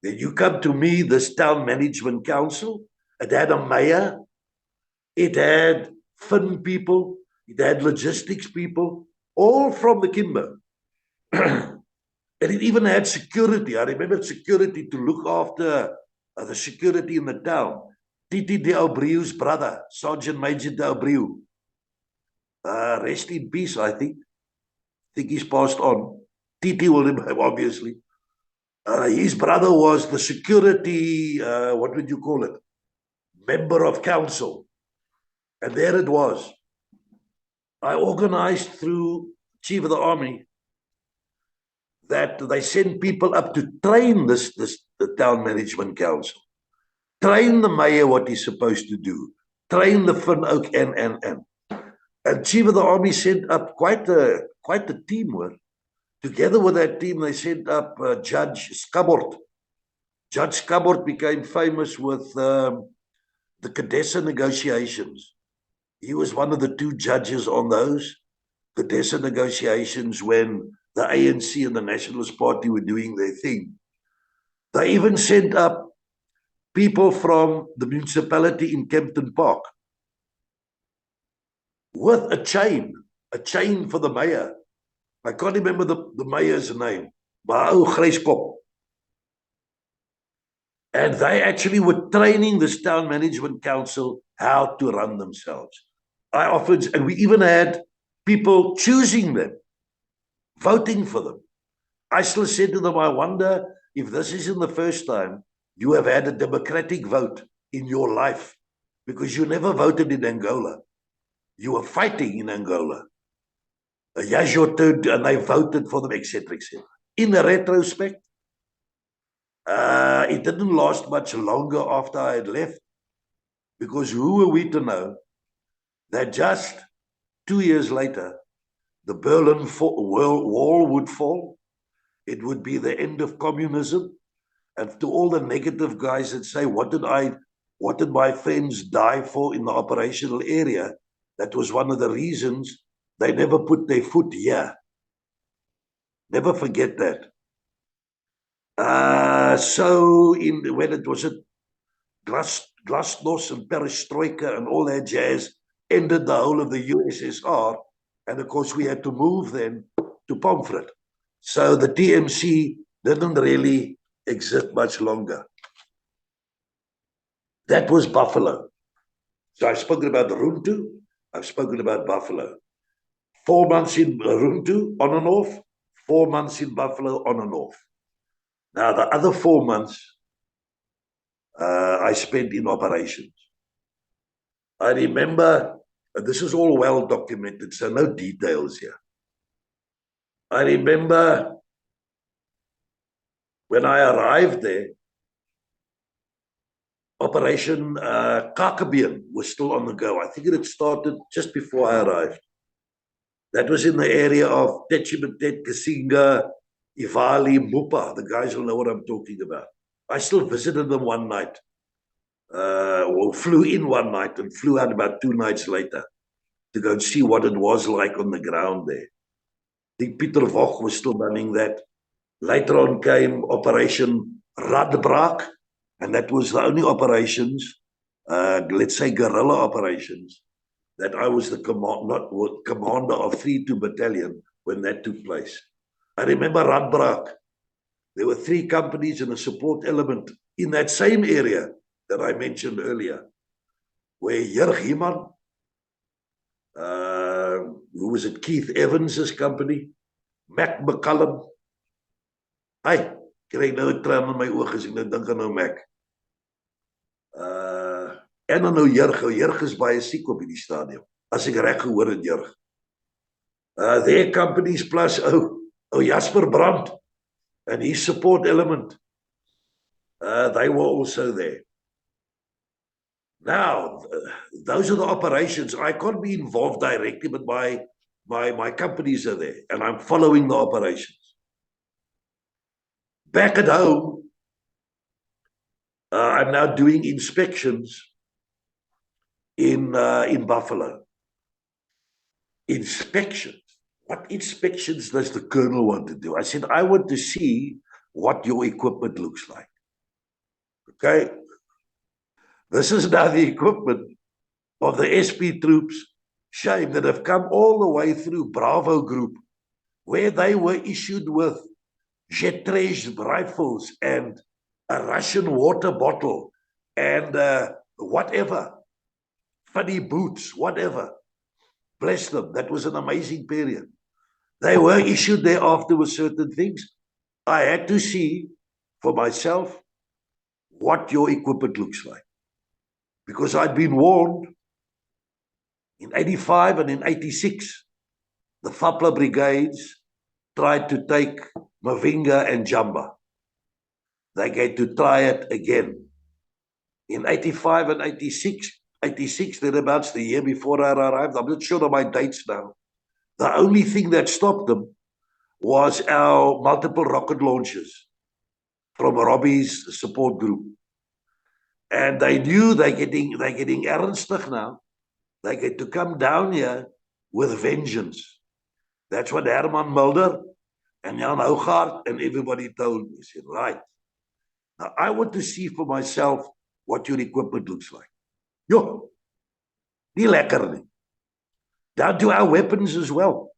Then you come to me, this town management council. It had a mayor, it had fin people, it had logistics people, all from the Kimber. And it even had security. I remember security to look after the security in the town. Titi de Aubreu's brother, Sergeant Major de Aubreu. Rest in peace, I think. I think he's passed on. Titi will remember, obviously. His brother was the security, what would you call it? Member of council. And there it was. I organized through Chief of the Army that they send people up to train the town management council, train the mayor what he's supposed to do, train the Fin Oak and Chief of the Army sent up quite a teamwork. Together with that team, they sent up Judge Skabort. Judge Skabort became famous with the Cadessa negotiations. He was one of the two judges on those Cadessa negotiations when the ANC and the Nationalist Party were doing their thing. They even sent up people from the municipality in Kempton Park with a chain for the mayor. I can't remember the mayor's name, maar ou Gryskop. And they actually were training this town management council how to run themselves. And we even had people choosing them, voting for them. I still said to them, I wonder if this isn't the first time you have had a democratic vote in your life, because you never voted in Angola. You were fighting in Angola. Yes, your turn, and they voted for them, etc., etc. In the retrospect, it didn't last much longer after I had left, because who were we to know that just 2 years later, the Berlin Wall would fall. It would be the end of communism. And to all the negative guys that say, what did my friends die for in the operational area? That was one of the reasons they never put their foot here. Never forget that. When it was Glasnost and Perestroika and all that jazz ended the whole of the USSR. And of course, we had to move then to Pomfret. So the TMC didn't really exist much longer. That was Buffalo. So I've spoken about Runtu. I've spoken about Buffalo. 4 months in Runtu, on and off. 4 months in Buffalo, on and off. Now, the other 4 months I spent in operations. I remember, and this is all well documented, so no details here. I remember when I arrived there, Operation Kakebeen was still on the go. I think it had started just before I arrived. That was in the area of Techimatet, Kasinga, Ivali, Mupa. The guys will know what I'm talking about. I still visited them one night. Flew in one night and flew out about 2 nights later to go and see what it was like on the ground there. I think Pieter Voch was still running that. Later on came Operation Radbraak, and that was the only operations, let's say guerrilla operations, that I was the commander of 3-2 Battalion when that took place. I remember Radbraak. There were 3 companies and a support element in that same area that I mentioned earlier. where Jurg Iman, who was it, Keith Evans's company, Mac McCullum. Hey, kry nou 'n traan in my oë as ek nou dink aan nou Mac. En dan nou Jurg is baie siek op hierdie stadium. As ek reg gehoor het, Jurg. Their companies plus Jasper Brandt and his support element. They were also there. Now, those are the operations. I can't be involved directly, but my companies are there, and I'm following the operations. Back at home, I'm now doing inspections in Buffalo. Inspections? What inspections does the colonel want to do? I said, I want to see what your equipment looks like. Okay? This is now the equipment of the SP troops, shame, that have come all the way through Bravo Group, where they were issued with Jet-Trash rifles and a Russian water bottle and whatever, funny boots, whatever. Bless them. That was an amazing period. They were issued thereafter with certain things. I had to see for myself what your equipment looks like. Because I'd been warned in 85 and in 86, the Fapla brigades tried to take Mavinga and Jamba. They get to try it again. In 85 and 86 thereabouts, the year before I arrived, I'm not sure of my dates now. The only thing that stopped them was our multiple rocket launches from Robbie's support group. And they knew they're getting ernstig now. They get to come down here with vengeance. That's what Herman Mulder and Jan Hougaard and everybody told me. I said, right. Now, I want to see for myself what your equipment looks like. Yo, nie lekker nie. Down to our weapons as well.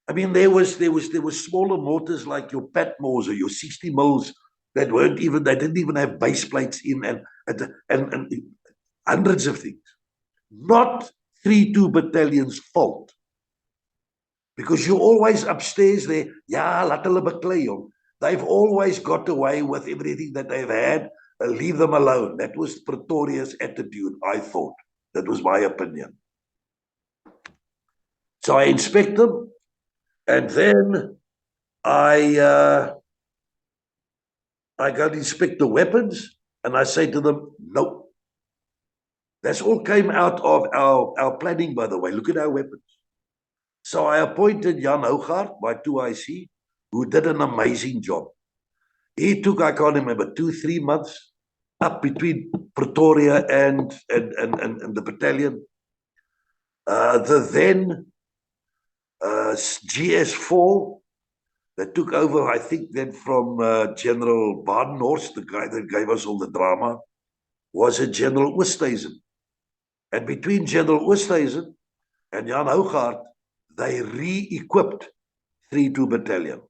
I mean, there was smaller mortars like your Patmores or your 60 mils that they didn't even have base plates in and hundreds of things. Not 3-2 Battalion's fault. Because you're always upstairs there, ja, laat hulle beklei hom. They've always got away with everything that they've had. Leave them alone. That was Pretoria's attitude, I thought. That was my opinion. So I inspect them, and then I go to inspect the weapons, and I say to them, nope. That's all came out of our planning, by the way. Look at our weapons. So I appointed Jan Hougaard, my 2IC, who did an amazing job. He took, I can't remember, 2-3 months up between Pretoria and the battalion. The then GS4 that took over, I think, then from General Badenhorst, the guy that gave us all the drama, was a General Oosthuizen. And between General Oosthuizen and Jan Hougaard, they re-equipped 3-2 Battalion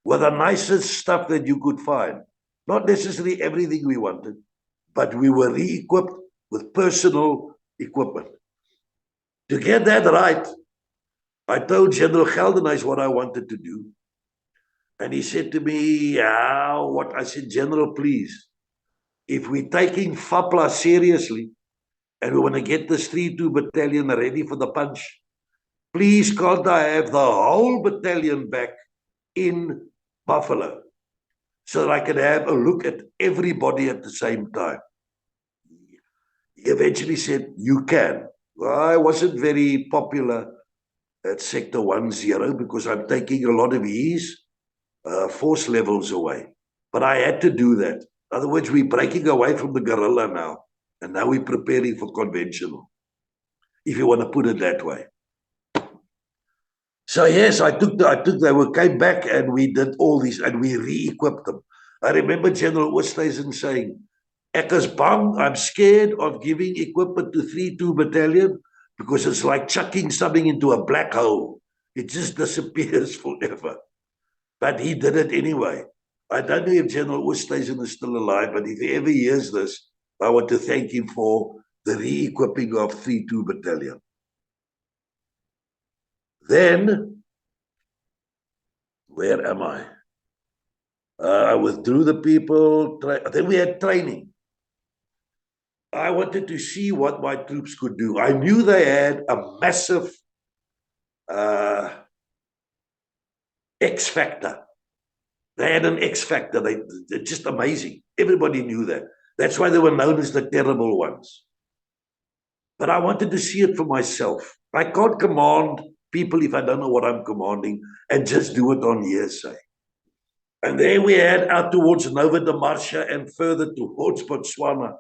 with the nicest stuff that you could find. Not necessarily everything we wanted, but we were re-equipped with personal equipment. To get that right, I told General Geldenhuys what I wanted to do. And he said to me, what? I said, General, please, if we're taking Fapla seriously and we want to get this 3-2 Battalion ready for the punch, please can't I have the whole battalion back in Buffalo so that I can have a look at everybody at the same time? He eventually said, you can. Well, I wasn't very popular at Sector 10 because I'm taking a lot of his force levels away. But I had to do that. In other words, we're breaking away from the guerrilla now, and now we're preparing for conventional, if you want to put it that way. So yes, they came back and we did all these and we re-equipped them. I remember General Oosthuizen saying, ek is bang, I'm scared of giving equipment to 3-2 Battalion because it's like chucking something into a black hole. It just disappears forever. But he did it anyway. I don't know if General Oosthuizen is still alive, but if he ever hears this, I want to thank him for the re-equipping of 3-2 Battalion. Then, where am I? I withdrew the people. Then we had training. I wanted to see what my troops could do. I knew they had a massive X factor. They had an X factor. They're just amazing. Everybody knew that. That's why they were known as the terrible ones. But I wanted to see it for myself. I can't command people if I don't know what I'm commanding and just do it on hearsay. And there we had out towards Nova de Marcia and further towards Botswana.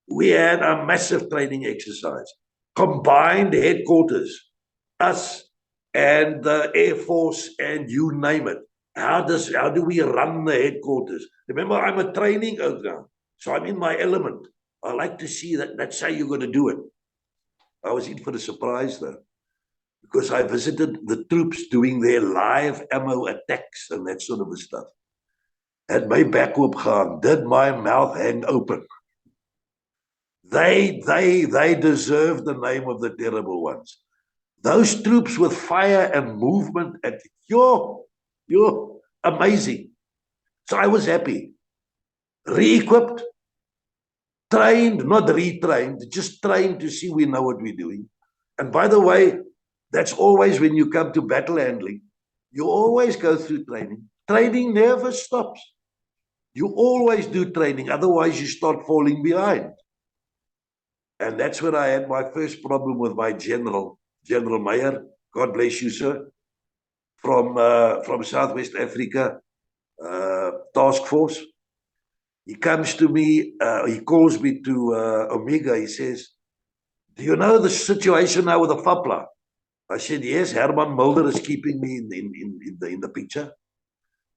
We had a massive training exercise. Combined headquarters, us and the Air Force and you name it. How do we run the headquarters? Remember, I'm a training outground, so I'm in my element. I like to see that. That's how you're going to do it. I was in for the surprise though, because I visited the troops doing their live ammo attacks and that sort of stuff. Had my back opgegaan, did my mouth hang open. They deserve the name of the terrible ones. Those troops with fire and movement, and you're amazing. So I was happy. Re-equipped, trained, not retrained, just trained to see we know what we're doing. And by the way, that's always when you come to battle handling, you always go through training. Training never stops. You always do training, otherwise you start falling behind. And that's when I had my first problem with my General Meyer, God bless you, sir, from Southwest Africa Task Force. He comes to me, he calls me to Omega. He says, do you know the situation now with the FAPLA? I said, yes, Herman Mulder is keeping me in the picture.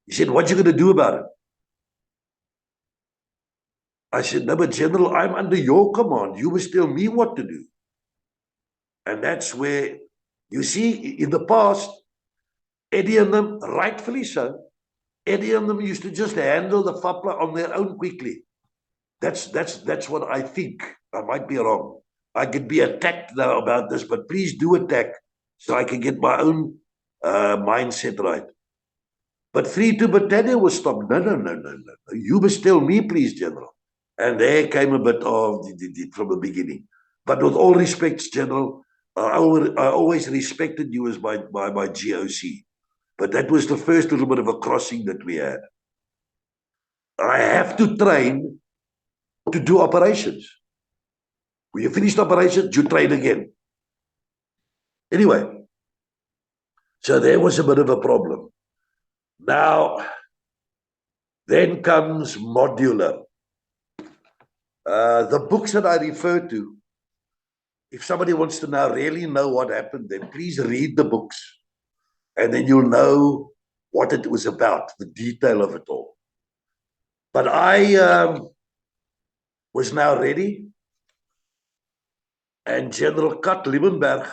He said, what you going to do about it? I said, no, but General, I'm under your command. You must tell me what to do. And that's where, you see, in the past, Eddie and them, rightfully so, Eddie and them used to just handle the FAPLA on their own quickly. That's what I think. I might be wrong. I could be attacked now about this, but please do attack so I can get my own mindset right. But 3-2 Battalion was stopped. No. You must tell me, please, General. And there came a bit of from the beginning. But with all respect, General, I always respected you as my GOC. But that was the first little bit of a crossing that we had. I have to train to do operations. When you finish operations, you train again. Anyway, so there was a bit of a problem. Now, then comes Modular. The books that I refer to, if somebody wants to now really know what happened, then please read the books. And then you'll know what it was about, the detail of it all. But I was now ready. And General Kat Liebenberg,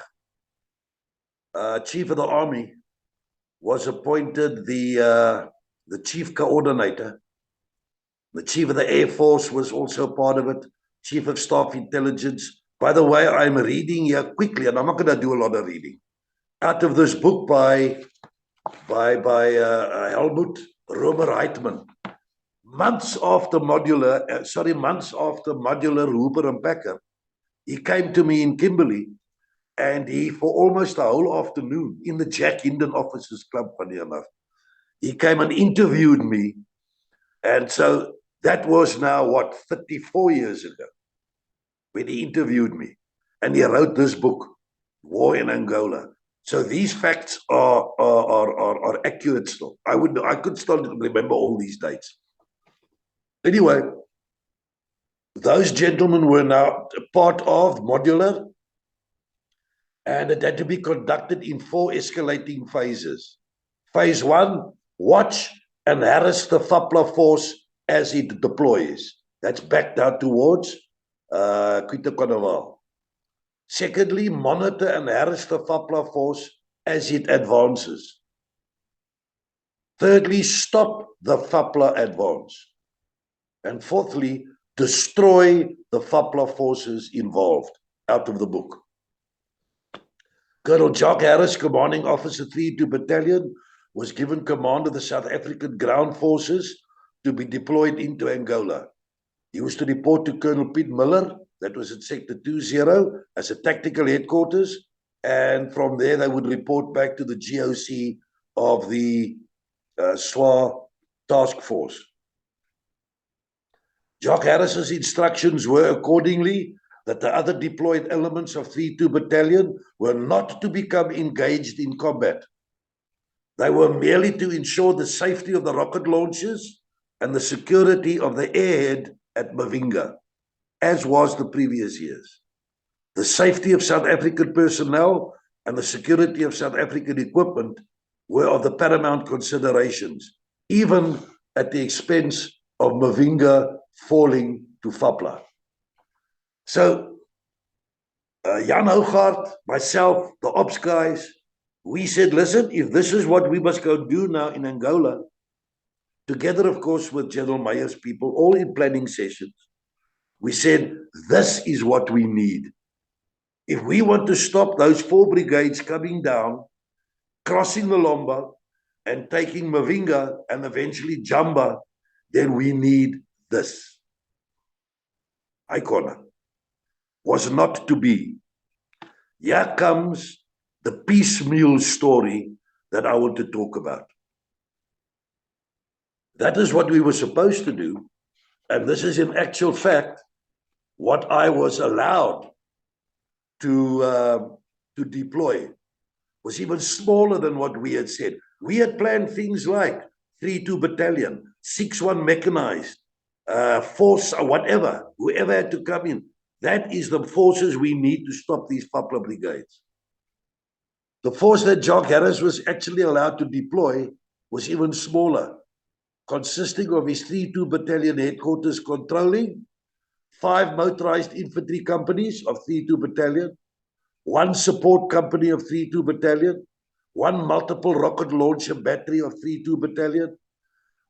Chief of the Army, was appointed the Chief Coordinator. The Chief of the Air Force was also part of it, Chief of Staff Intelligence. By the way, I'm reading here quickly, and I'm not going to do a lot of reading. Out of this book by Helmut Romer Heitman, months after Modular, Hooper and Packer, he came to me in Kimberley, and he, for almost a whole afternoon, in the Jack Hinden Officers Club, funny enough, he came and interviewed me. And so that was now, 34 years ago, when he interviewed me. And he wrote this book, War in Angola. So these facts are accurate still. I could still remember all these dates. Anyway, those gentlemen were now part of Modular, and it had to be conducted in 4 escalating phases. Phase 1, watch and harass the FAPLA force as it deploys. That's back down towards Quito-Carnaval. Secondly, monitor and harass the FAPLA force as it advances. Thirdly, stop the FAPLA advance. And fourthly, destroy the FAPLA forces involved. Out of the book. Colonel Jock Harris, commanding officer 32 Battalion, was given command of the South African ground forces to be deployed into Angola. He was to report to Colonel Piet Miller, that was at Sector 20, as a tactical headquarters, and from there they would report back to the GOC of the SWA task force. Jock Harris's instructions were accordingly that the other deployed elements of 32 Battalion were not to become engaged in combat. They were merely to ensure the safety of the rocket launchers and the security of the airhead at Mavinga, as was the previous years. The safety of South African personnel and the security of South African equipment were of the paramount considerations, even at the expense of Mavinga falling to FAPLA. So, Jan Hougaard, myself, the ops guys, we said, listen, if this is what we must go do now in Angola, together, of course, with General Meyer's people, all in planning sessions, we said, this is what we need. If we want to stop those 4 brigades coming down, crossing the Lomba, and taking Mavinga and eventually Jamba, then we need this. Icona was not to be. Here comes the piecemeal story that I want to talk about. That is what we were supposed to do, and this is in actual fact what I was allowed to deploy. Was even smaller than what we had said. We had planned things like 32 Battalion, 6-1 mechanized, force or whatever, whoever had to come in. That is the forces we need to stop these FAPLA brigades. The force that Jock Harris was actually allowed to deploy was even smaller, consisting of his 32 Battalion headquarters controlling 5 motorized infantry companies of 32 Battalion, 1 support company of 32 Battalion, 1 multiple rocket launcher battery of 32 Battalion,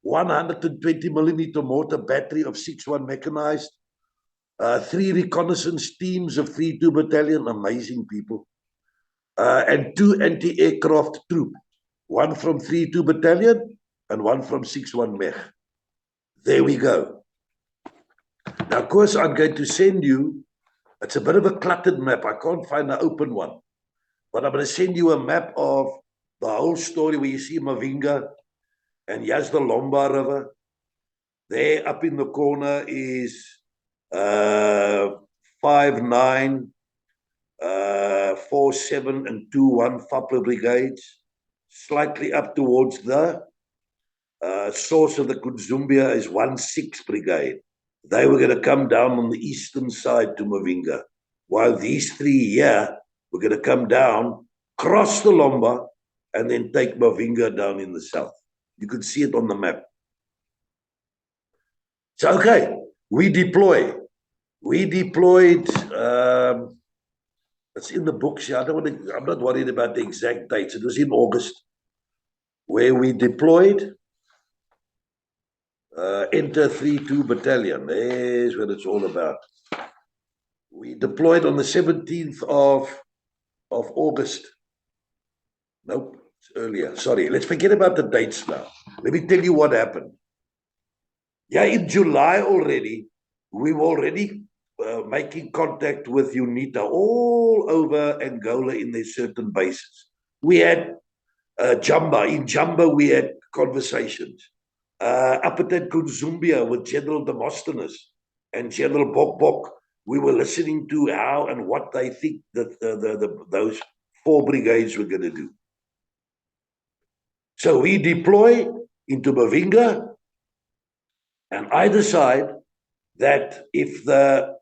120mm mortar battery of 6-1 mechanized, 3 reconnaissance teams of 32 Battalion, amazing people, and 2 anti-aircraft troop, 1 from 32 Battalion and 1 from 6-1 Mech. There we go. Now, of course, I'm going to send you, it's a bit of a cluttered map. I can't find an open one. But I'm going to send you a map of the whole story where you see Mavinga and here's the Lomba River. There up in the corner is 5-9, 4-7 and 2-1 FAPLA brigades. Slightly up towards the source of the Kunzumbia is 1-6 brigade. They were going to come down on the eastern side to Mavinga, while these 3 here were going to come down, cross the Lomba, and then take Mavinga down in the south. You could see it on the map. So, okay, we deploy. We deployed, it's in the books here. I'm not worried about the exact dates. It was in August, where we deployed. Enter 32 Battalion. There's what it's all about. We deployed on the 17th of August. Nope, it's earlier. Sorry, let's forget about the dates now. Let me tell you what happened. Yeah, in July already, we were already making contact with UNITA all over Angola in their certain bases. We had Jamba. In Jamba, we had conversations. Up at Kunzumbia with General Demosthenes and General Bok, we were listening to how and what they think that those 4 brigades were going to do. So we deploy into Mavinga, and I decide that if the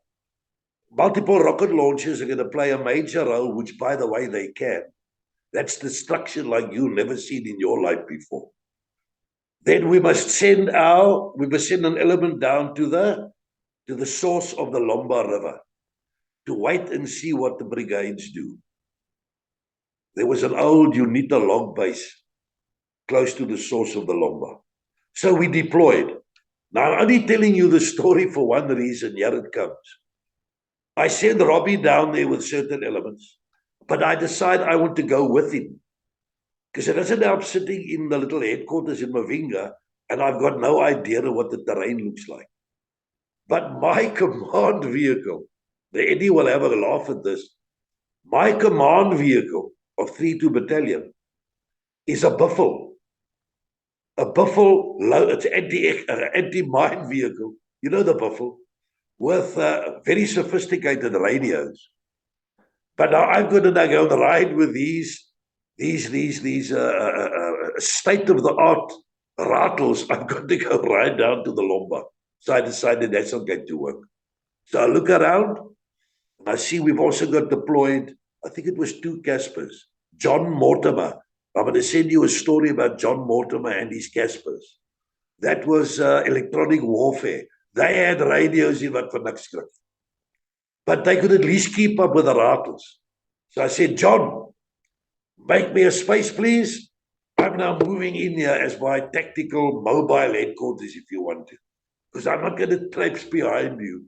multiple rocket launchers are going to play a major role, which, by the way, they can, that's destruction like you've never seen in your life before. Then we must send an element down to the source of the Lomba River to wait and see what the brigades do. There was an old UNITA log base close to the source of the Lomba. So we deployed. Now, I'm only telling you the story for one reason. Here it comes. I send Robbie down there with certain elements, but I decide I want to go with him. Because it doesn't help sitting in the little headquarters in Mavinga, and I've got no idea what the terrain looks like. But my command vehicle, the Eddie will have a laugh at this. My command vehicle of 32 Battalion is a Buffle. A Buffle, it's an anti-mine vehicle. You know the Buffle? With very sophisticated radios. But now I'm going to go and ride with these state-of-the-art rattles. I'm going to go right down to the Lomba. So I decided that's not going to work. So I look around, and I see we've also got deployed, I think it was 2 Caspers. John Mortimer. I'm going to send you a story about John Mortimer and his Caspers. That was electronic warfare. They had radios in what for niks skrik. But they could at least keep up with the rattles. So I said, John, make me a space, please. I'm now moving in here as my tactical mobile headquarters, if you want to. Because I'm not going to traipse behind you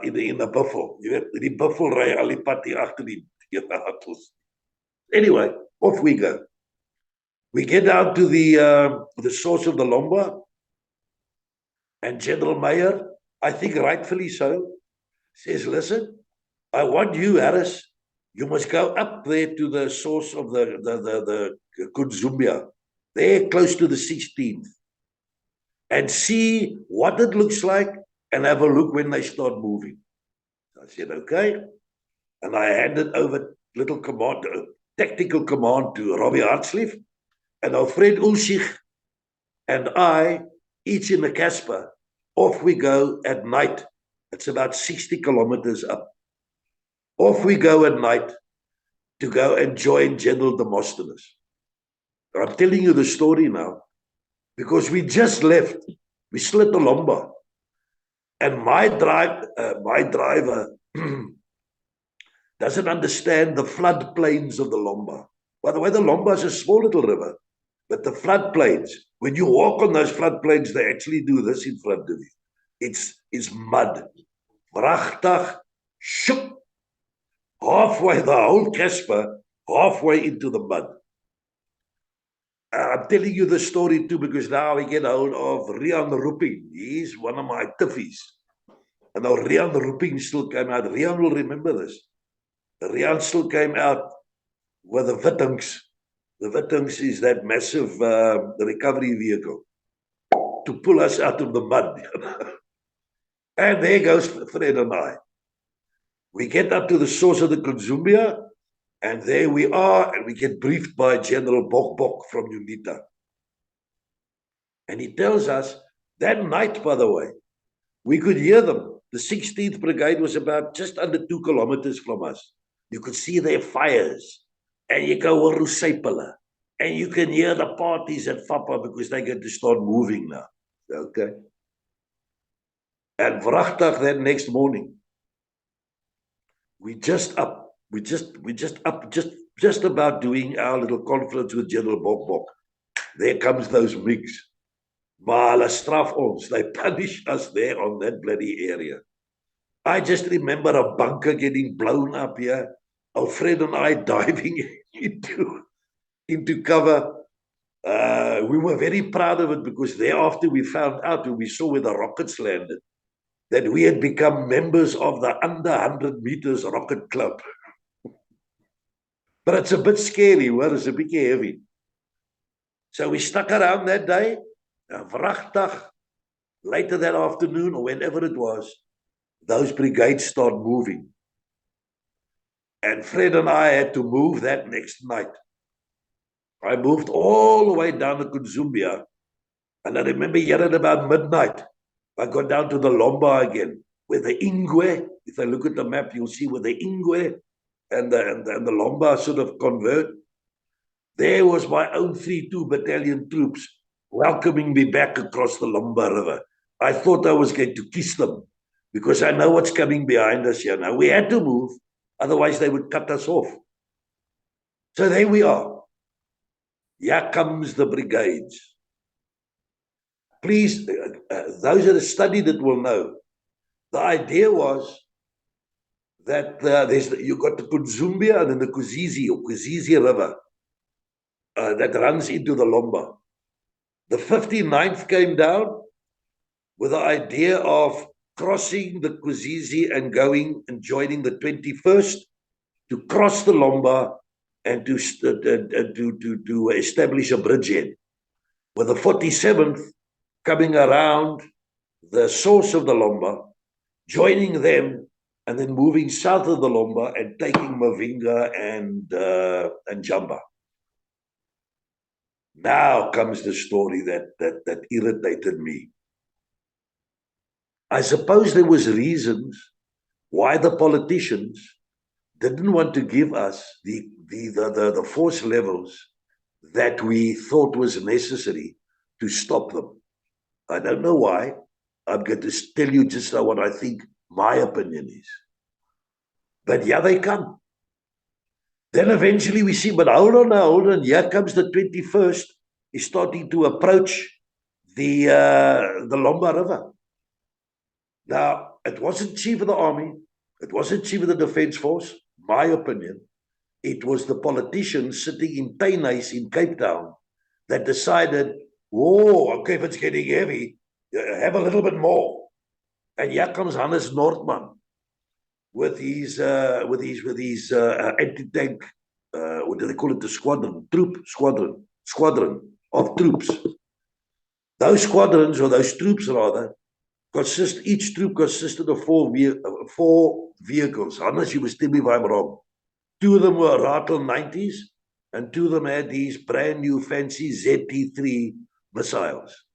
in the Buffle. You know, the Buffle ry al die pad hier agter die rattles. Anyway, off we go. We get down to the source of the Lomba. And General Meyer, I think rightfully so, says, listen, I want you, Harris, you must go up there to the source of the Kunzumbia, there close to the 16th, and see what it looks like and have a look when they start moving. I said, okay. And I handed over little command, tactical command to Robbie Hartsleaf, and Alfred Ulschich and I, each in the Casper, off we go at night. It's about 60 kilometers up. Off we go at night to go and join General Demosthenes. I'm telling you the story now because we just left. We still at the Lomba. And my driver doesn't understand the floodplains of the Lomba. By the way, the Lomba is a small little river, but the floodplains, when you walk on those floodplains, they actually do this in front of you. It's mud. Prachtig, shook. Halfway, the whole Casper, halfway into the mud. I'm telling you the story too because now we get hold of Rian Roeping. He's one of my tiffies. And now Rian Roeping still came out. Rian will remember this. Rian still came out with the Wittings. The Wittings is that massive recovery vehicle to pull us out of the mud. And there goes Fred and I. We get up to the source of the Kunzumbia, and there we are, and we get briefed by General Bok from UNITA. And he tells us, that night, by the way, we could hear them. The 16th Brigade was about just under 2 kilometers from us. You could see their fires, and you go Rusepela, and you can hear the parties at Fapa because they're going to start moving now. Okay. And Vrachtig that next morning, we just up, just about doing our little conference with General Bok. There comes those MiGs. Maar hulle straf ons. They punish us there on that bloody area. I just remember a bunker getting blown up here. Alfred and I diving into cover. We were very proud of it because thereafter we found out when we saw where the rockets landed that we had become members of the under 100 meters rocket club. But it's a bit scary, well, it's a bit heavy. So we stuck around that day, and Vrachtig, later that afternoon or whenever it was, those brigades start moving. And Fred and I had to move that next night. I moved all the way down to Kunzumbia, and I remember here at about midnight, I got down to the Lomba again, where the Ingwe, if I look at the map, you'll see where the Ingwe and the Lomba sort of convert. There was my own 32 Battalion troops welcoming me back across the Lomba River. I thought I was going to kiss them because I know what's coming behind us here now. We had to move, otherwise they would cut us off. So there we are. Here comes the brigades. Please, those that have studied it will know. The idea was that you got the Kunzumbia and then the Kuzizi River that runs into the Lomba. The 59th came down with the idea of crossing the Kuzizi and going and joining the 21st to cross the Lomba and to establish a bridgehead. With the 47th coming around the source of the Lomba, joining them, and then moving south of the Lomba and taking Mavinga and Jamba. Now comes the story that irritated me. I suppose there was reasons why the politicians didn't want to give us the force levels that we thought was necessary to stop them. I don't know why. I'm going to tell you just what I think my opinion is. But yeah, they come. Then eventually we see, but hold on. Here comes the 21st. Is starting to approach the Lomba River. Now, it wasn't chief of the army. It wasn't chief of the defense force, my opinion. It was the politicians sitting in Tainais in Cape Town that decided, oh, okay, if it's getting heavy, have a little bit more. And here comes Hannes Nordman with his anti-tank, what do they call it, the squadron of troops. Those squadrons, or those troops rather, each troop consisted of four vehicles. Hannes, you must tell me if I'm wrong. 2 of them were Ratel 90s, and 2 of them had these brand new fancy ZT3 missiles.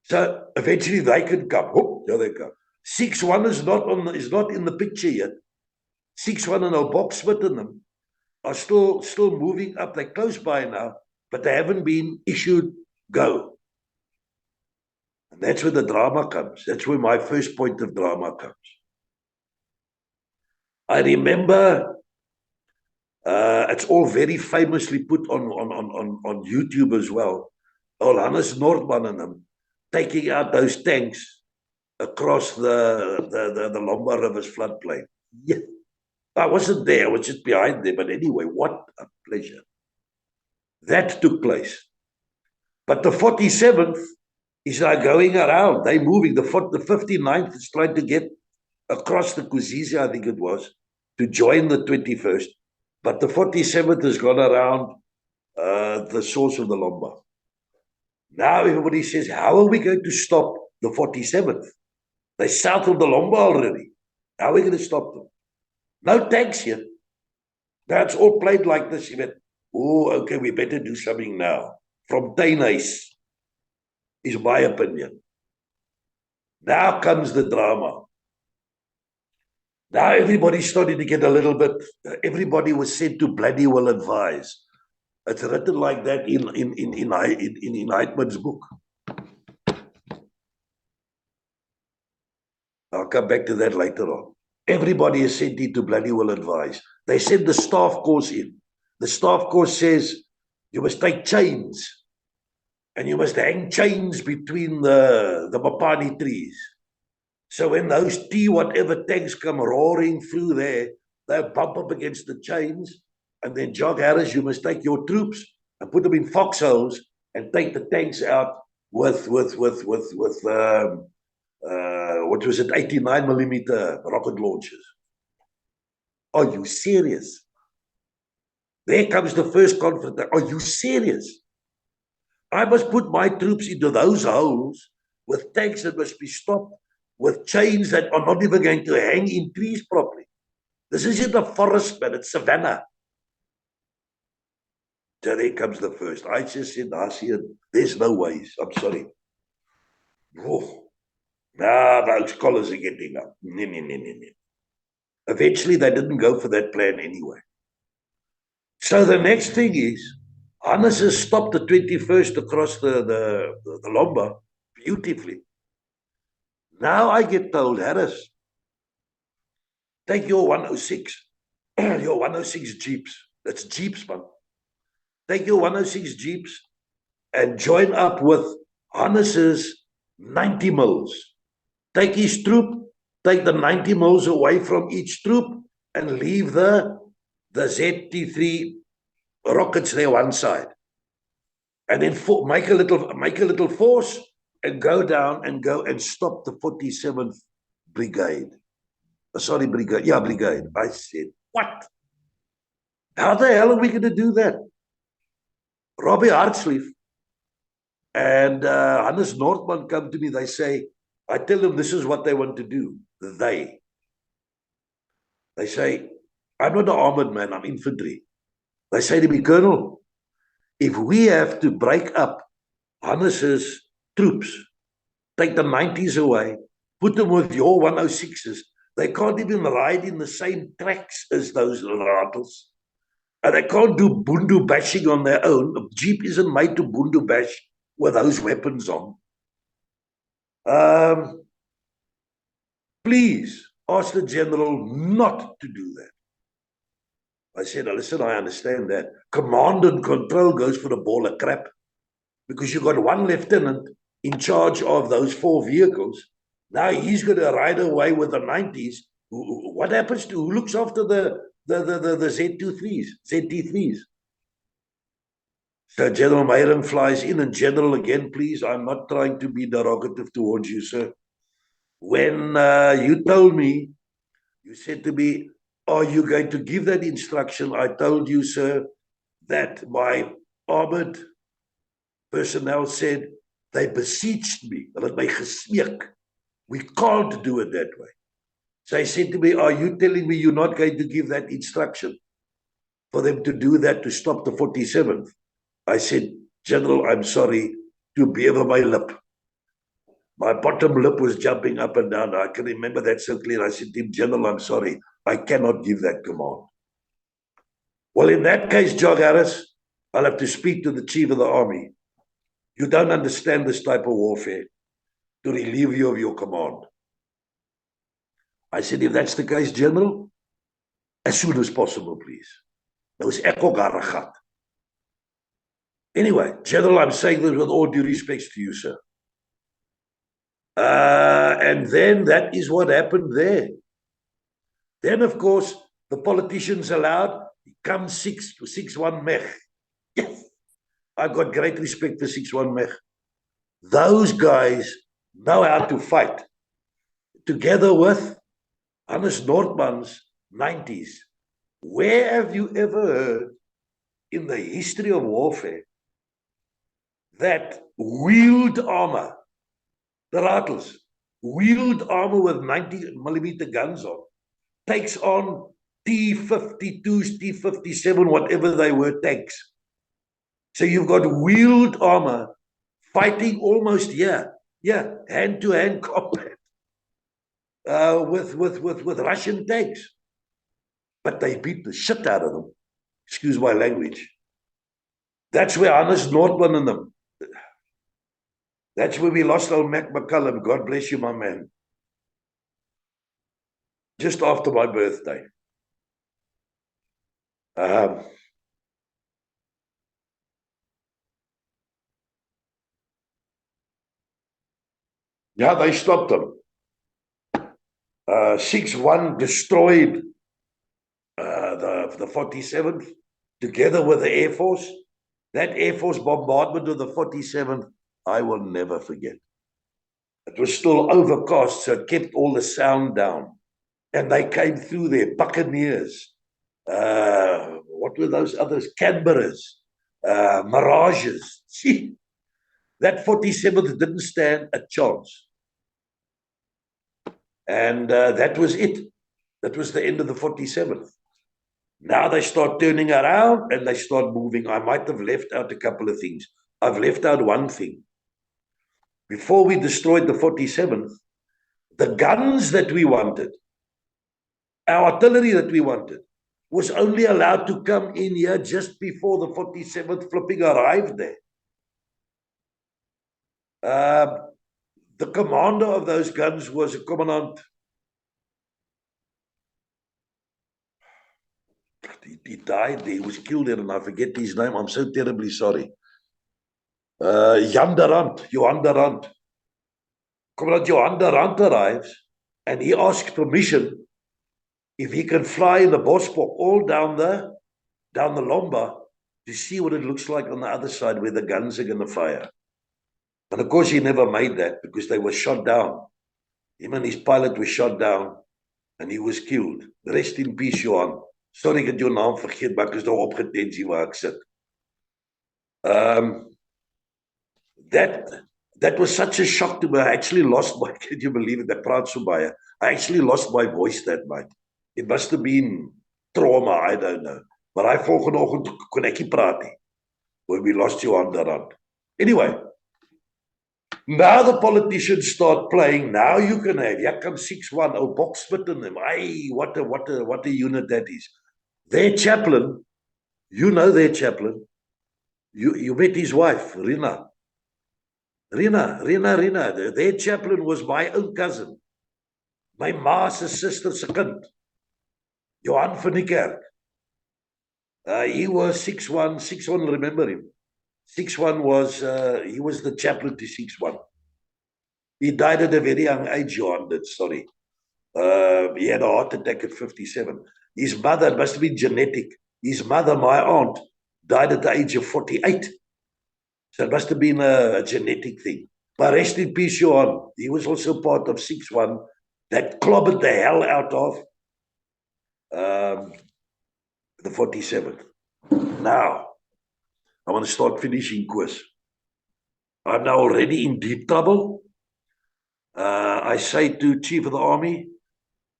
So eventually they could come. Oh, there they come. 6-1 is not in the picture yet. 6-1 and Boksmith in them are still moving up. They're close by now, but they haven't been issued go. And that's where the drama comes. That's where my first point of drama comes. I remember it's all very famously put on YouTube as well. Old Hannes Nordman and them taking out those tanks across the Lomba River's floodplain. Yeah. I wasn't there, I was just behind there. But anyway, what a pleasure. That took place. But the 47th is now going around. They're moving. The 59th is trying to get across the Kuzizi, I think it was, to join the 21st. But the 47th has gone around the source of the Lomba. Now everybody says, how are we going to stop the 47th? They're south of the Lomba already. How are we going to stop them? No tanks here. That's all played like this. You went, oh, okay, we better do something now. From Tainais, is my opinion. Now comes the drama. Now everybody's starting to get a little bit, everybody was sent to bloody well advise. It's written like that in Heitman's book. I'll come back to that later on. Everybody is sent into bloody well advise. They send the staff course in. The staff course says you must take chains and you must hang chains between the Mapani trees. So when those whatever tanks come roaring through there, they'll bump up against the chains. And then, Jock Harris, you must take your troops and put them in foxholes and take the tanks out with what was it, 89mm rocket launchers. Are you serious? There comes the first conflict. Are you serious? I must put my troops into those holes with tanks that must be stopped, with chains that are not even going to hang in trees properly. This isn't a forest, man, it's savannah. So there comes the first. I just said, there's no ways. I'm sorry. Oh. Now those collars are getting up. Eventually, they didn't go for that plan anyway. So the next thing is, Hannes has stopped the 21st across the Lomba beautifully. Now I get told, Harris, take your 106, your 106 Jeeps. That's Jeeps, man. Take your 106 Jeeps and join up with Hannes's 90 mils. Take his troop, take the 90 mils away from each troop, and leave the ZT3 rockets there one side. And then make a little force and go down and go and stop the 47th Brigade. Sorry, Brigade. Yeah, Brigade. I said, what? How the hell are we going to do that? Robbie Hartsleaf and Hannes Nordman come to me. They say, I tell them this is what they want to do. They say, I'm not an armored man, I'm infantry. They say to me, Colonel, if we have to break up Hannes's troops, take the 90s away, put them with your 106s, they can't even ride in the same tracks as those rattles. And they can't do bundu bashing on their own. A Jeep isn't made to bundu bash with those weapons on. Please ask the general not to do that. I said, listen, I understand that. Command and control goes for a ball of crap because you've got one lieutenant in charge of those 4 vehicles. Now he's going to ride away with the 90s. What happens to who looks after the Z23s, ZT3s? So General Mayram flies in, and General, again, please, I'm not trying to be derogative towards you, sir. When you told me, you said to me, are you going to give that instruction? I told you, sir, that my armored personnel said they beseeched me. We can't do it that way. So he said to me, are you telling me you're not going to give that instruction for them to do that to stop the 47th? I said, General, I'm sorry, to bear my lip. My bottom lip was jumping up and down. I can remember that so clear. I said to him, General, I'm sorry, I cannot give that command. Well, in that case, Jock Harris, I'll have to speak to the Chief of the Army. You don't understand this type of warfare to relieve you of your command. I said, if that's the case, General, as soon as possible, please. That was Echo Garagat. Anyway, General, I'm saying this with all due respect to you, sir. And then that is what happened there. Then, of course, the politicians allowed, come 6-1 Mech. Yes, I've got great respect for 6-1 Mech. Those guys know how to fight. Together with Hannes Nordman's 90s. Where have you ever heard in the history of warfare that wheeled armor, the rattles, wheeled armor with 90mm guns on, takes on T-52s, T-57, whatever they were, tanks. So you've got wheeled armor fighting almost hand-to-hand combat with Russian tanks. But they beat the shit out of them. Excuse my language. That's where Hannes Nordman and them. That's where we lost old Mac McCullum. God bless you, my man. Just after my birthday. Yeah, they stopped them. 6-1 destroyed the 47th together with the Air Force. That Air Force bombardment of the 47th, I will never forget. It was still overcast, so it kept all the sound down. And they came through there, Buccaneers. What were those others? Canberras, Mirages. Gee, that 47th didn't stand a chance. And that was it. That was the end of the 47th. Now they start turning around and they start moving. I might have left out a couple of things. I've left out one thing. Before we destroyed the 47th, the guns that we wanted, our artillery that we wanted, was only allowed to come in here just before the 47th flipping arrived there. The commander of those guns was a commandant. He died there. He was killed there, and I forget his name. I'm so terribly sorry. Johan de Rand. Commandant Johan de Rand arrives and he asks permission if he can fly in the Bosbok all down the Lomba to see what it looks like on the other side where the guns are going to fire. And of course, he never made that because they were shot down. Him and his pilot were shot down and he was killed. Rest in peace, Johan. Sorry, ek het jou naam vergeet, maar ek is nou op getensie waar ek sit. That was such a shock to me. I actually lost my, can you believe it? Ek praat so baie. I actually lost my voice that night. It must have been trauma, I don't know. Maar hy volgende oggend kon ek nie praat nie. When we lost Johan de Rand. Anyway, now the politicians start playing. Now you can have Yakam 6-1, oh, box spit in them. Ay, what a unit that is. Their chaplain, you know their chaplain. You met his wife, Rina. Their chaplain was my own cousin. My ma's sister's kind. Johan van die Kerk. He was 6'1", 6'1", remember him. 6'1" was, he was the chaplain to 6'1". He died at a very young age, Johan did, sorry. He had a heart attack at 57. His mother, it must have been genetic. His mother, my aunt, died at the age of 48. So it must have been a genetic thing. But rest in peace, Johan. He was also part of 6'1", that clobbered the hell out of the 47th. Now, I want to start finishing course. I'm now already in deep trouble. I say to Chief of the Army,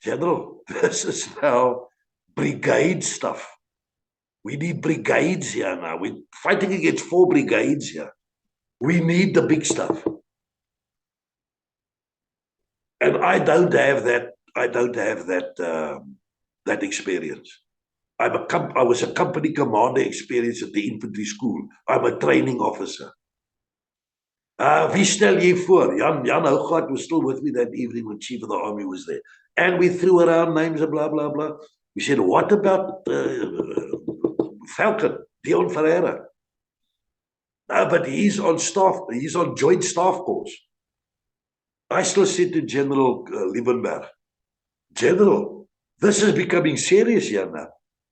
General, this is now brigade stuff. We need brigades here now. We're fighting against 4 brigades here. We need the big stuff. And I don't have that. I don't have that experience. I was a company commander experience at the infantry school. I'm a training officer. Wie stel jy voor? Jan Hougaard was still with me that evening when Chief of the Army was there. And we threw around names and blah, blah, blah. We said, what about Falcon, Dion Ferreira? No, but he's on staff. He's on joint staff course. I still said to General Liebenberg, General, this is becoming serious here now.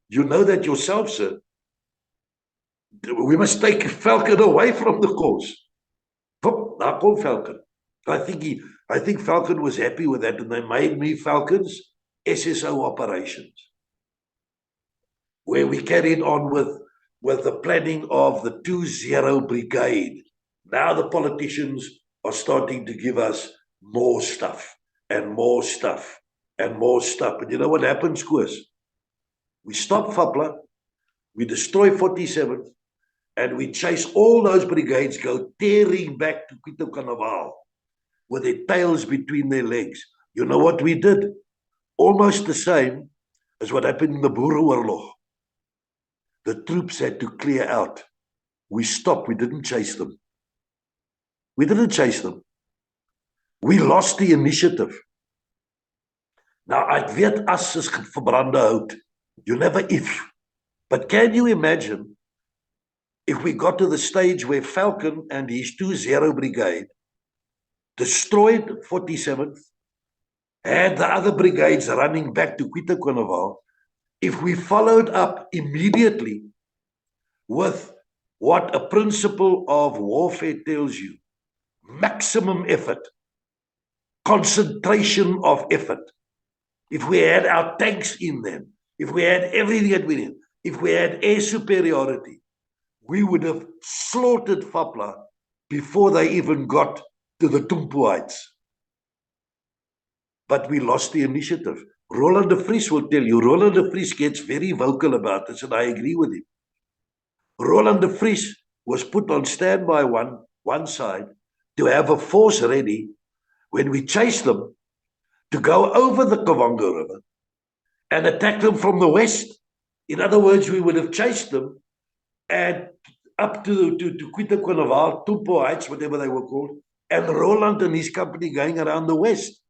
You know that yourself, sir. We must take Falcon away from the course. Now come Falcon. I think Falcon was happy with that, and they made me Falcon's SSO operations, where we carried on with the planning of the 2-0 brigade. Now the politicians are starting to give us more stuff and more stuff and more stuff. And you know what happens, Koos? We stop Fapla, we destroy 47th, and we chase all those brigades, go tearing back to Quito Carnaval with their tails between their legs. You know what we did? Almost the same as what happened in the Boereoorlog. The troops had to clear out. We stopped. We didn't chase them. We didn't chase them. We lost the initiative. Now, ek weet as is verbrande hout. You never if. But can you imagine if we got to the stage where Falcon and his 2-0 brigade destroyed 47th, had the other brigades running back to Quito Carnaval, if we followed up immediately with what a principle of warfare tells you, maximum effort, concentration of effort, if we had our tanks in them, if we had everything that we need, if we had air superiority, we would have slaughtered Fapla before they even got to the Tumpu Heights. But we lost the initiative. Roland de Vries will tell you, Roland de Vries gets very vocal about this, and I agree with him. Roland de Vries was put on standby one side to have a force ready when we chased them to go over the Kavango River and attack them from the west. In other words, we would have chased them and up to Quito Carnaval, Tumpo Heights, whatever they were called, and Roland and his company going around the west.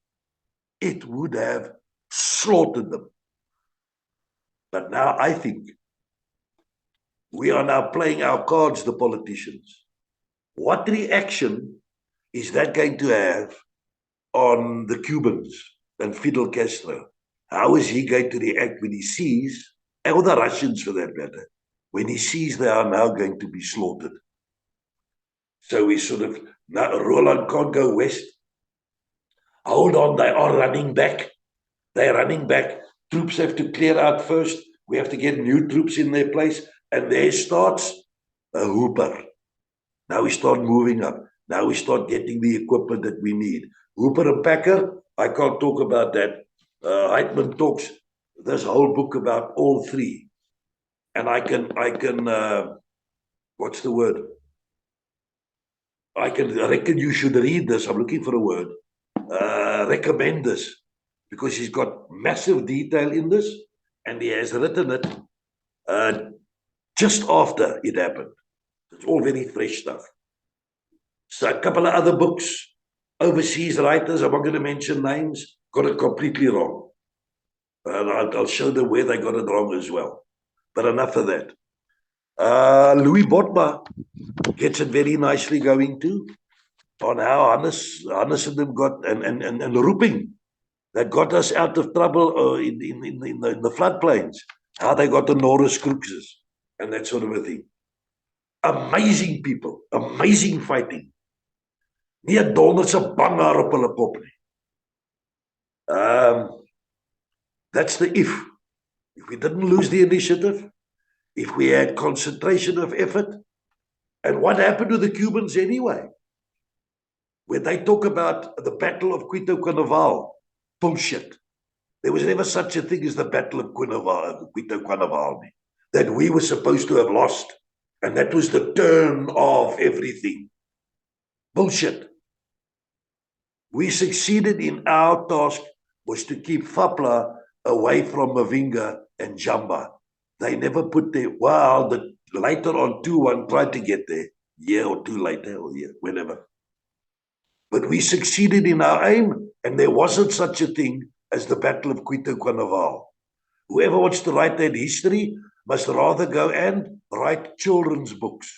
It would have slaughtered them. But now I think we are now playing our cards, the politicians. What reaction is that going to have on the Cubans and Fidel Castro? How is he going to react when he sees, or the Russians for that matter, when he sees they are now going to be slaughtered? So we sort of, now Roland can't go west. Hold on, they are running back. They're running back. Troops have to clear out first. We have to get new troops in their place. And there starts a hooper. Now we start moving up. Now we start getting the equipment that we need. Hooper and Packer, I can't talk about that. Heitman talks this whole book about all three. And I can, what's the word? I reckon you should read this. I'm looking for a word. Recommend this because he's got massive detail in this and he has written it just after it happened. It's all very fresh stuff. So a couple of other books, overseas writers, I'm not going to mention names, got it completely wrong. And I'll show them where they got it wrong as well. But enough of that. Louis Botma gets it very nicely going too, on how Hannes and them got, and Roeping, that got us out of trouble in the floodplains, how they got the Norris Cruxes and that sort of a thing. Amazing people, amazing fighting. Nie 'n donderse bang haar op hulle kop nie. That's the if. If we didn't lose the initiative, if we had concentration of effort, and what happened to the Cubans anyway? When they talk about the Battle of Quito Carnaval, bullshit. There was never such a thing as the Battle of Quito Carnaval, that we were supposed to have lost. And that was the turn of everything. Bullshit. We succeeded in our task was to keep Fapla away from Mavinga and Jamba. They never put their, well, later on 2-1 tried to get there, year or two later, or year, whenever. But we succeeded in our aim, and there wasn't such a thing as the Battle of Quito Carnaval. Whoever wants to write that history must rather go and write children's books.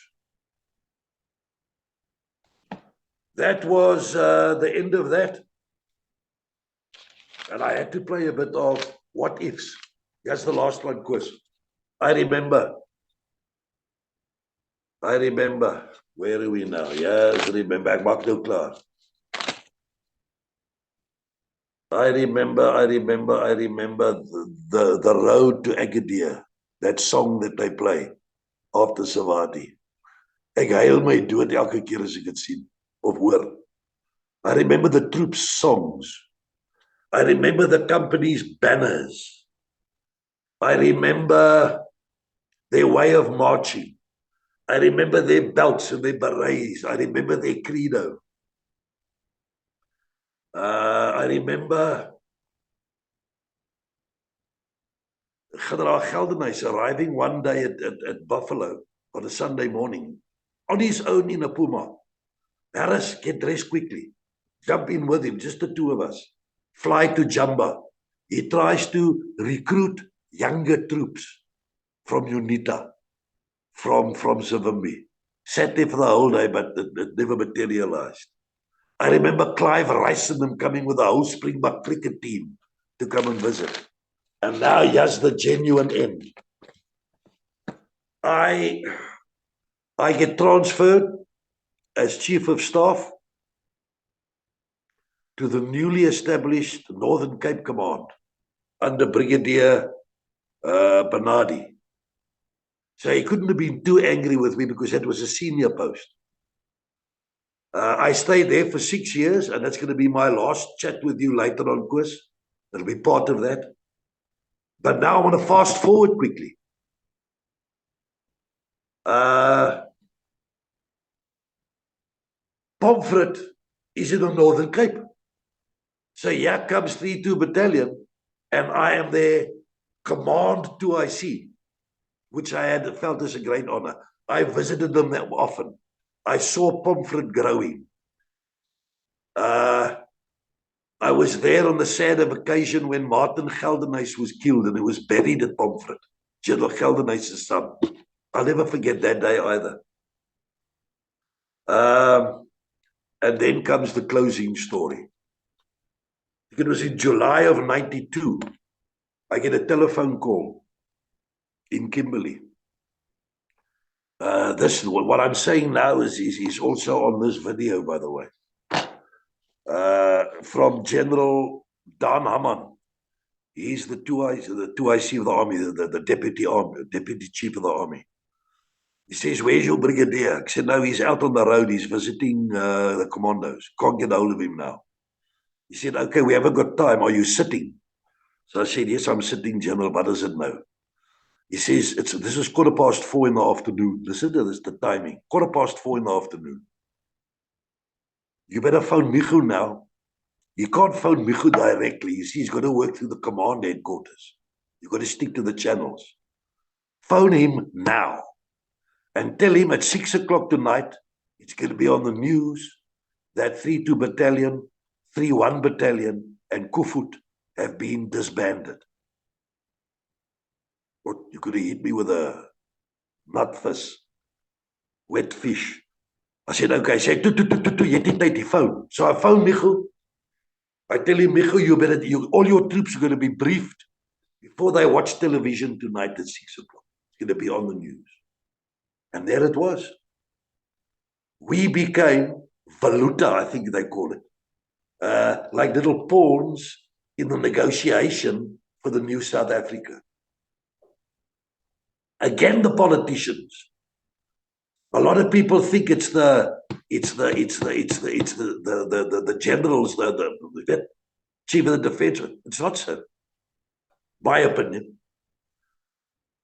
That was the end of that. And I had to play a bit of what ifs. That's the last one, Chris. I remember. Where are we now? Yes, remember. Ek maak nou klaar. I remember the road to Agadir, that song that they play after Savati. Ek huil my dood elke keer as ek dit sien of hoor. I remember the troops' songs. I remember the company's banners. I remember their way of marching. I remember their belts and their berets. I remember their credo. I remember General Geldenhuys arriving one day at Buffalo on a Sunday morning on his own in a Puma. Harris, get dressed quickly. Jump in with him, just the two of us. Fly to Jamba. He tries to recruit younger troops from UNITA, from Savimbi. Sat there for the whole day, but it never materialized. I remember Clive Rice and them coming with a whole Springbok cricket team to come and visit. And now here's the genuine end. I get transferred as Chief of Staff to the newly established Northern Cape Command under Brigadier Bernardi. So he couldn't have been too angry with me because that was a senior post. I stayed there for 6 years, and that's going to be my last chat with you later on, Chris. It'll be part of that. But now I want to fast forward quickly. Pomfret is in the Northern Cape. So here comes 3-2 Battalion, and I am their command 2IC, which I had felt as a great honor. I visited them that often. I saw Pomfret growing. I was there on the sad occasion when Martin Geldenhuys was killed and he was buried at Pomfret, General Geldenhuys' son. I'll never forget that day either. And then comes the closing story. It was in July of 92. I get a telephone call in Kimberley. What I'm saying now is also on this video, by the way. From General Dan Hamman. He's the 2IC of the army, the deputy chief of the army. He says, "Where's your brigadier?" I said, "No, he's out on the road. He's visiting the commandos. Can't get hold of him now." He said, "Okay, we haven't got time. Are you sitting?" So I said, "Yes, I'm sitting, General. What does it know?" He says, "This is 4:15 in the afternoon." Listen to this, the timing. 4:15 in the afternoon. You better phone Michu now. You can't phone Michu directly. You see, he's got to work through the command headquarters. You've got to stick to the channels. Phone him now and tell him at 6 o'clock tonight, it's going to be on the news that 3-2 Battalion, 3-1 Battalion, and Kufut have been disbanded. What, you could have hit me with a nutfish, wet fish. I said, okay. I said, you didn't take the phone. So I phoned Michu. I tell him, Michu, all your troops are going to be briefed before they watch television tonight at 6 o'clock. It's going to be on the news. And there it was. We became valuta, I think they call it, like little pawns in the negotiation for the new South Africa. Again, the politicians. A lot of people think it's the generals, the chief of the defense. It's not so. My opinion.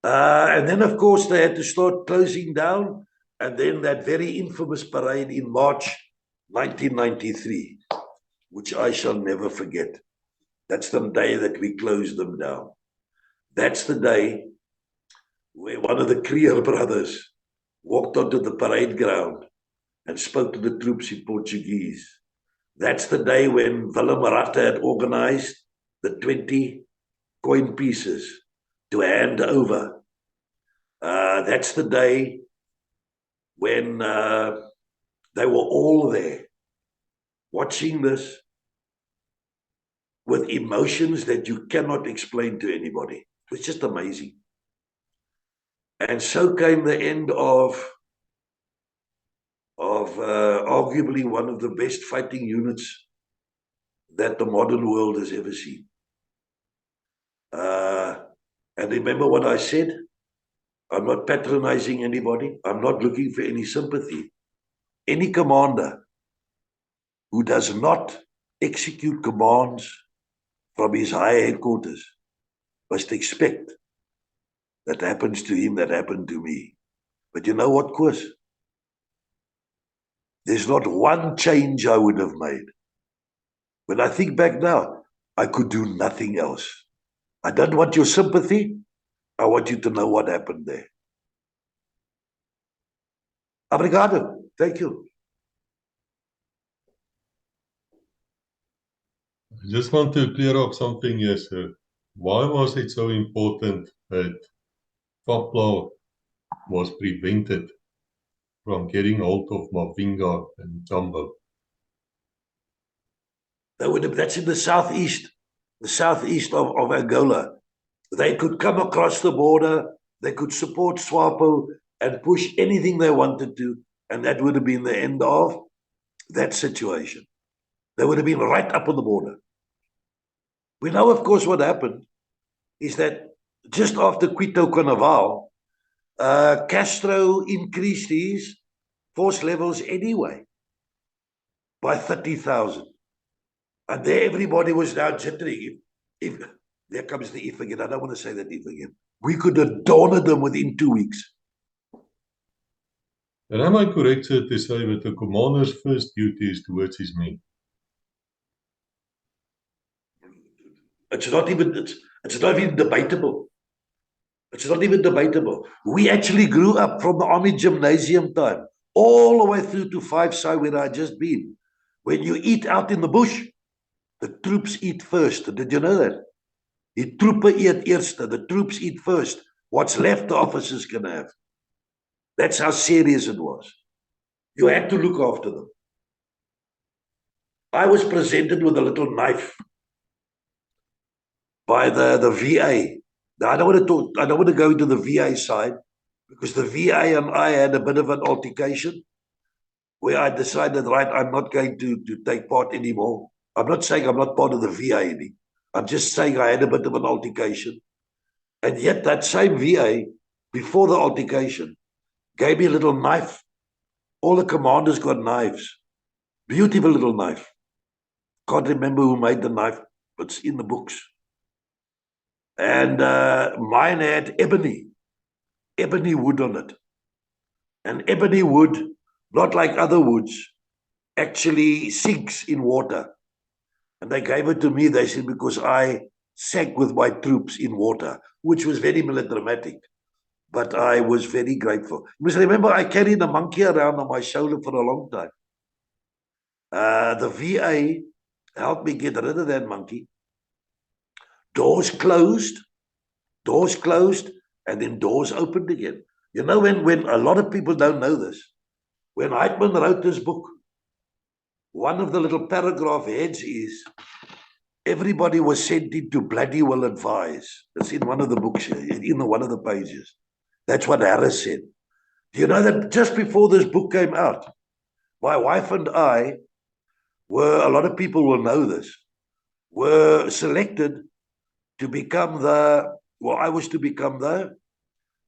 And then, of course, they had to start closing down. And then that very infamous parade in March 1993, which I shall never forget. That's the day that we closed them down. That's the day where one of the Creer brothers walked onto the parade ground and spoke to the troops in Portuguese. That's the day when Willem Maratta had organized the 20 coin pieces to hand over. That's the day when they were all there watching this with emotions that you cannot explain to anybody. It was just amazing. And so came the end of arguably one of the best fighting units that the modern world has ever seen. And remember what I said? I'm not patronizing anybody. I'm not looking for any sympathy. Any commander who does not execute commands from his higher headquarters must expect that happens to him, that happened to me. But you know what, Koos? There's not one change I would have made. When I think back now, I could do nothing else. I don't want your sympathy. I want you to know what happened there. Obrigado. Thank you. I just want to clear up something here, sir. Why was it so important that Fapla was prevented from getting hold of Mavinga and Tambo? That's in the southeast of Angola. They could come across the border, they could support SWAPO and push anything they wanted to, and that would have been the end of that situation. They would have been right up on the border. We know, of course, what happened is that just after Quito Carnival, Castro increased his force levels anyway by 30,000. And there everybody was now jittering. If there comes the if again. I don't want to say that if again. We could have dawned them within 2 weeks. And am I correct, sir, to say that the commander's first duty is towards his men? It's not even debatable. It's not even debatable. We actually grew up from the army gymnasium time all the way through to 5-side where I just been. When you eat out in the bush, the troops eat first. Did you know that? Die troepe eet eerste. The troops eat first. What's left, the officers can have. That's how serious it was. You had to look after them. I was presented with a little knife by the VA. Now, I don't want to go into the VA side, because the VA and I had a bit of an altercation where I decided, right, I'm not going to take part anymore. I'm not saying I'm not part of the VA. I'm just saying I had a bit of an altercation. And yet that same VA, before the altercation, gave me a little knife. All the commanders got knives. Beautiful little knife. Can't remember who made the knife, but it's in the books. And mine had ebony wood on it. And ebony wood, not like other woods, actually sinks in water. And they gave it to me, they said, because I sank with my troops in water, which was very melodramatic. But I was very grateful. You must remember, I carried a monkey around on my shoulder for a long time. The VA helped me get rid of that monkey. Doors closed, and then doors opened again. You know, when a lot of people don't know this, when Heitman wrote this book, one of the little paragraph heads is, everybody was sent into bloody well advise. It's in one of the books here, in one of the pages. That's what Harris said. Do you know that just before this book came out, my wife and I were, a lot of people will know this, were selected to become I was to become the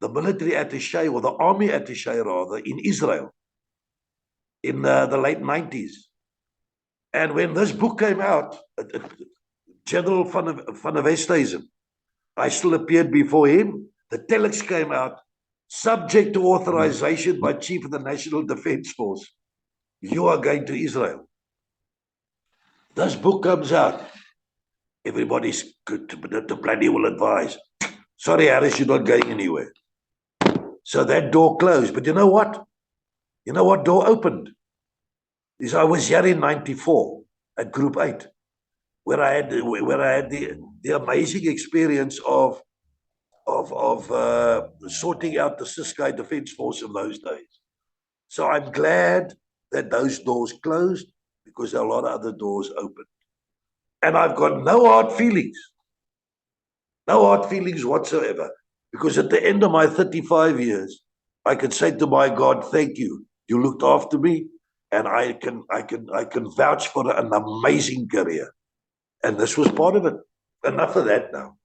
military attaché, or the army attaché rather, in Israel in the late 90s. And when this book came out, General van der Westhuizen, I still appeared before him. The telex came out, subject to authorization by Chief of the National Defense Force. You are going to Israel. This book comes out. Everybody's good to bloody will advise. Sorry, Harris, you're not going anywhere. So that door closed. But you know what? You know what door opened? Is I was here in 94 at Group 8, where I had the amazing experience of sorting out the Ciskei Defense Force of those days. So I'm glad that those doors closed, because there are a lot of other doors open. And I've got no hard feelings whatsoever, because at the end of my 35 years, I can say to my God, thank you. You looked after me, and I can vouch for an amazing career. And this was part of it. Enough of that now.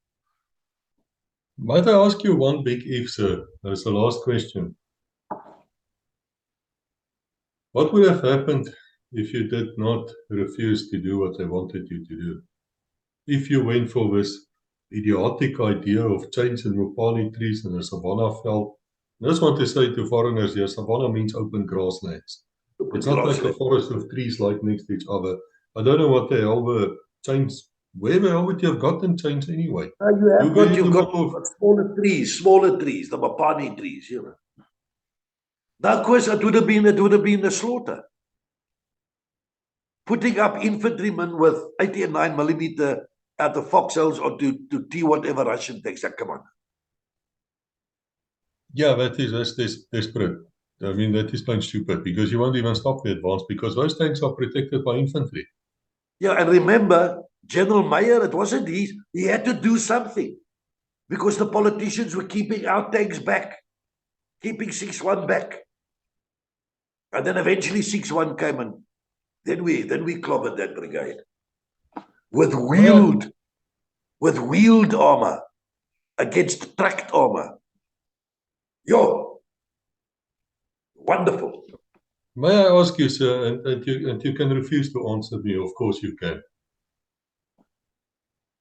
Might I ask you one big if, sir? That's the last question. What would have happened if you did not refuse to do what they wanted you to do? If you went for this idiotic idea of changing Mopani trees in a savanna veld, I just want to say to foreigners here, savanna means open grasslands. It's not like a forest of trees like next to each other. I don't know what the hell the change, where the hell would you have gotten change anyway? You've got smaller trees, the Mopani trees, you know. Now, of course, it would have been a slaughter. Putting up infantrymen with 80 and 9 millimeter at the foxholes, or to T whatever Russian tanks. Come on. Yeah, that's desperate. I mean, that is plain stupid, because you won't even stop the advance, because those tanks are protected by infantry. Yeah, and remember, General Meyer, it wasn't he had to do something, because the politicians were keeping our tanks back, keeping 6-1 back. And then eventually 6-1 came, and then we clobbered that brigade with wheeled armor against tracked armor. Yo, wonderful. May I ask you, sir, and you can refuse to answer me, of course you can.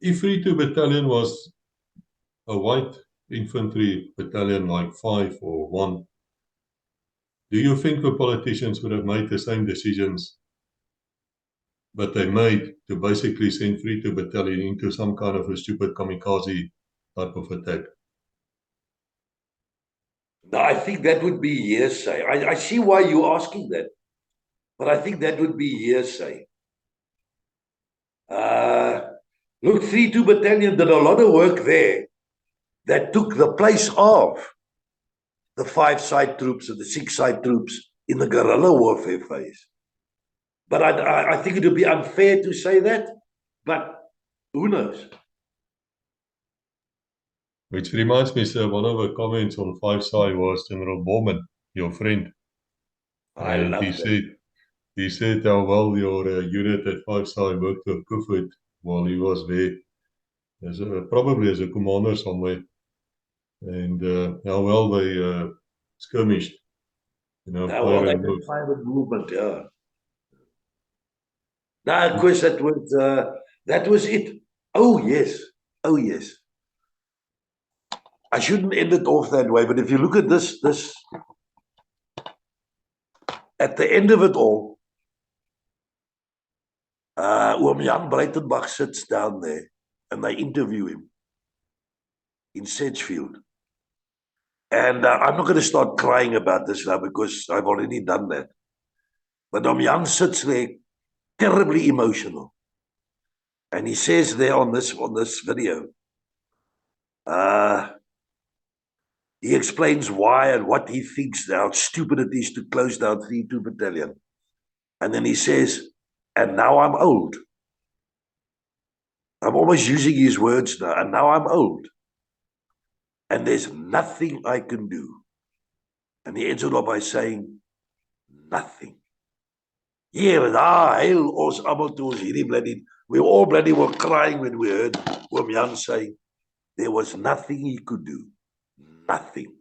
If 32 Battalion was a white infantry battalion like 5 or 1, do you think the politicians would have made the same decisions that they made to basically send 32 Battalion into some kind of a stupid kamikaze type of attack? No, I think that would be hearsay. I see why you're asking that, but I think that would be hearsay. Look, 32 Battalion did a lot of work there that took the place of the 5 side troops and the 6 side troops in the guerrilla warfare phase. But I think it would be unfair to say that, but who knows? Which reminds me, sir, one of the comments on 5-Sci was General Borman, your friend. I And love that. he said how well your unit at 5-Sci worked with Kufut while he was there, probably as a commander somewhere. And how well they skirmished, Well, fire they and did move. private movement, yeah. Now, of course, that was it. Oh yes, oh yes. I shouldn't end it off that way, but if you look at this at the end of it all, Jan Breitenbach sits down there and they interview him in Sedgefield. And I'm not going to start crying about this now because I've already done that. But Jan sits there terribly emotional. And he says there on this video, he explains why and what he thinks, how stupid it is to close down 3-2 Battalion. And then he says, and now I'm old. I'm almost using his words now, and now I'm old. And there's nothing I can do. And he ends it off by saying, nothing. Yeah, we all bloody were crying when we heard Jan saying there was nothing he could do. Nothing.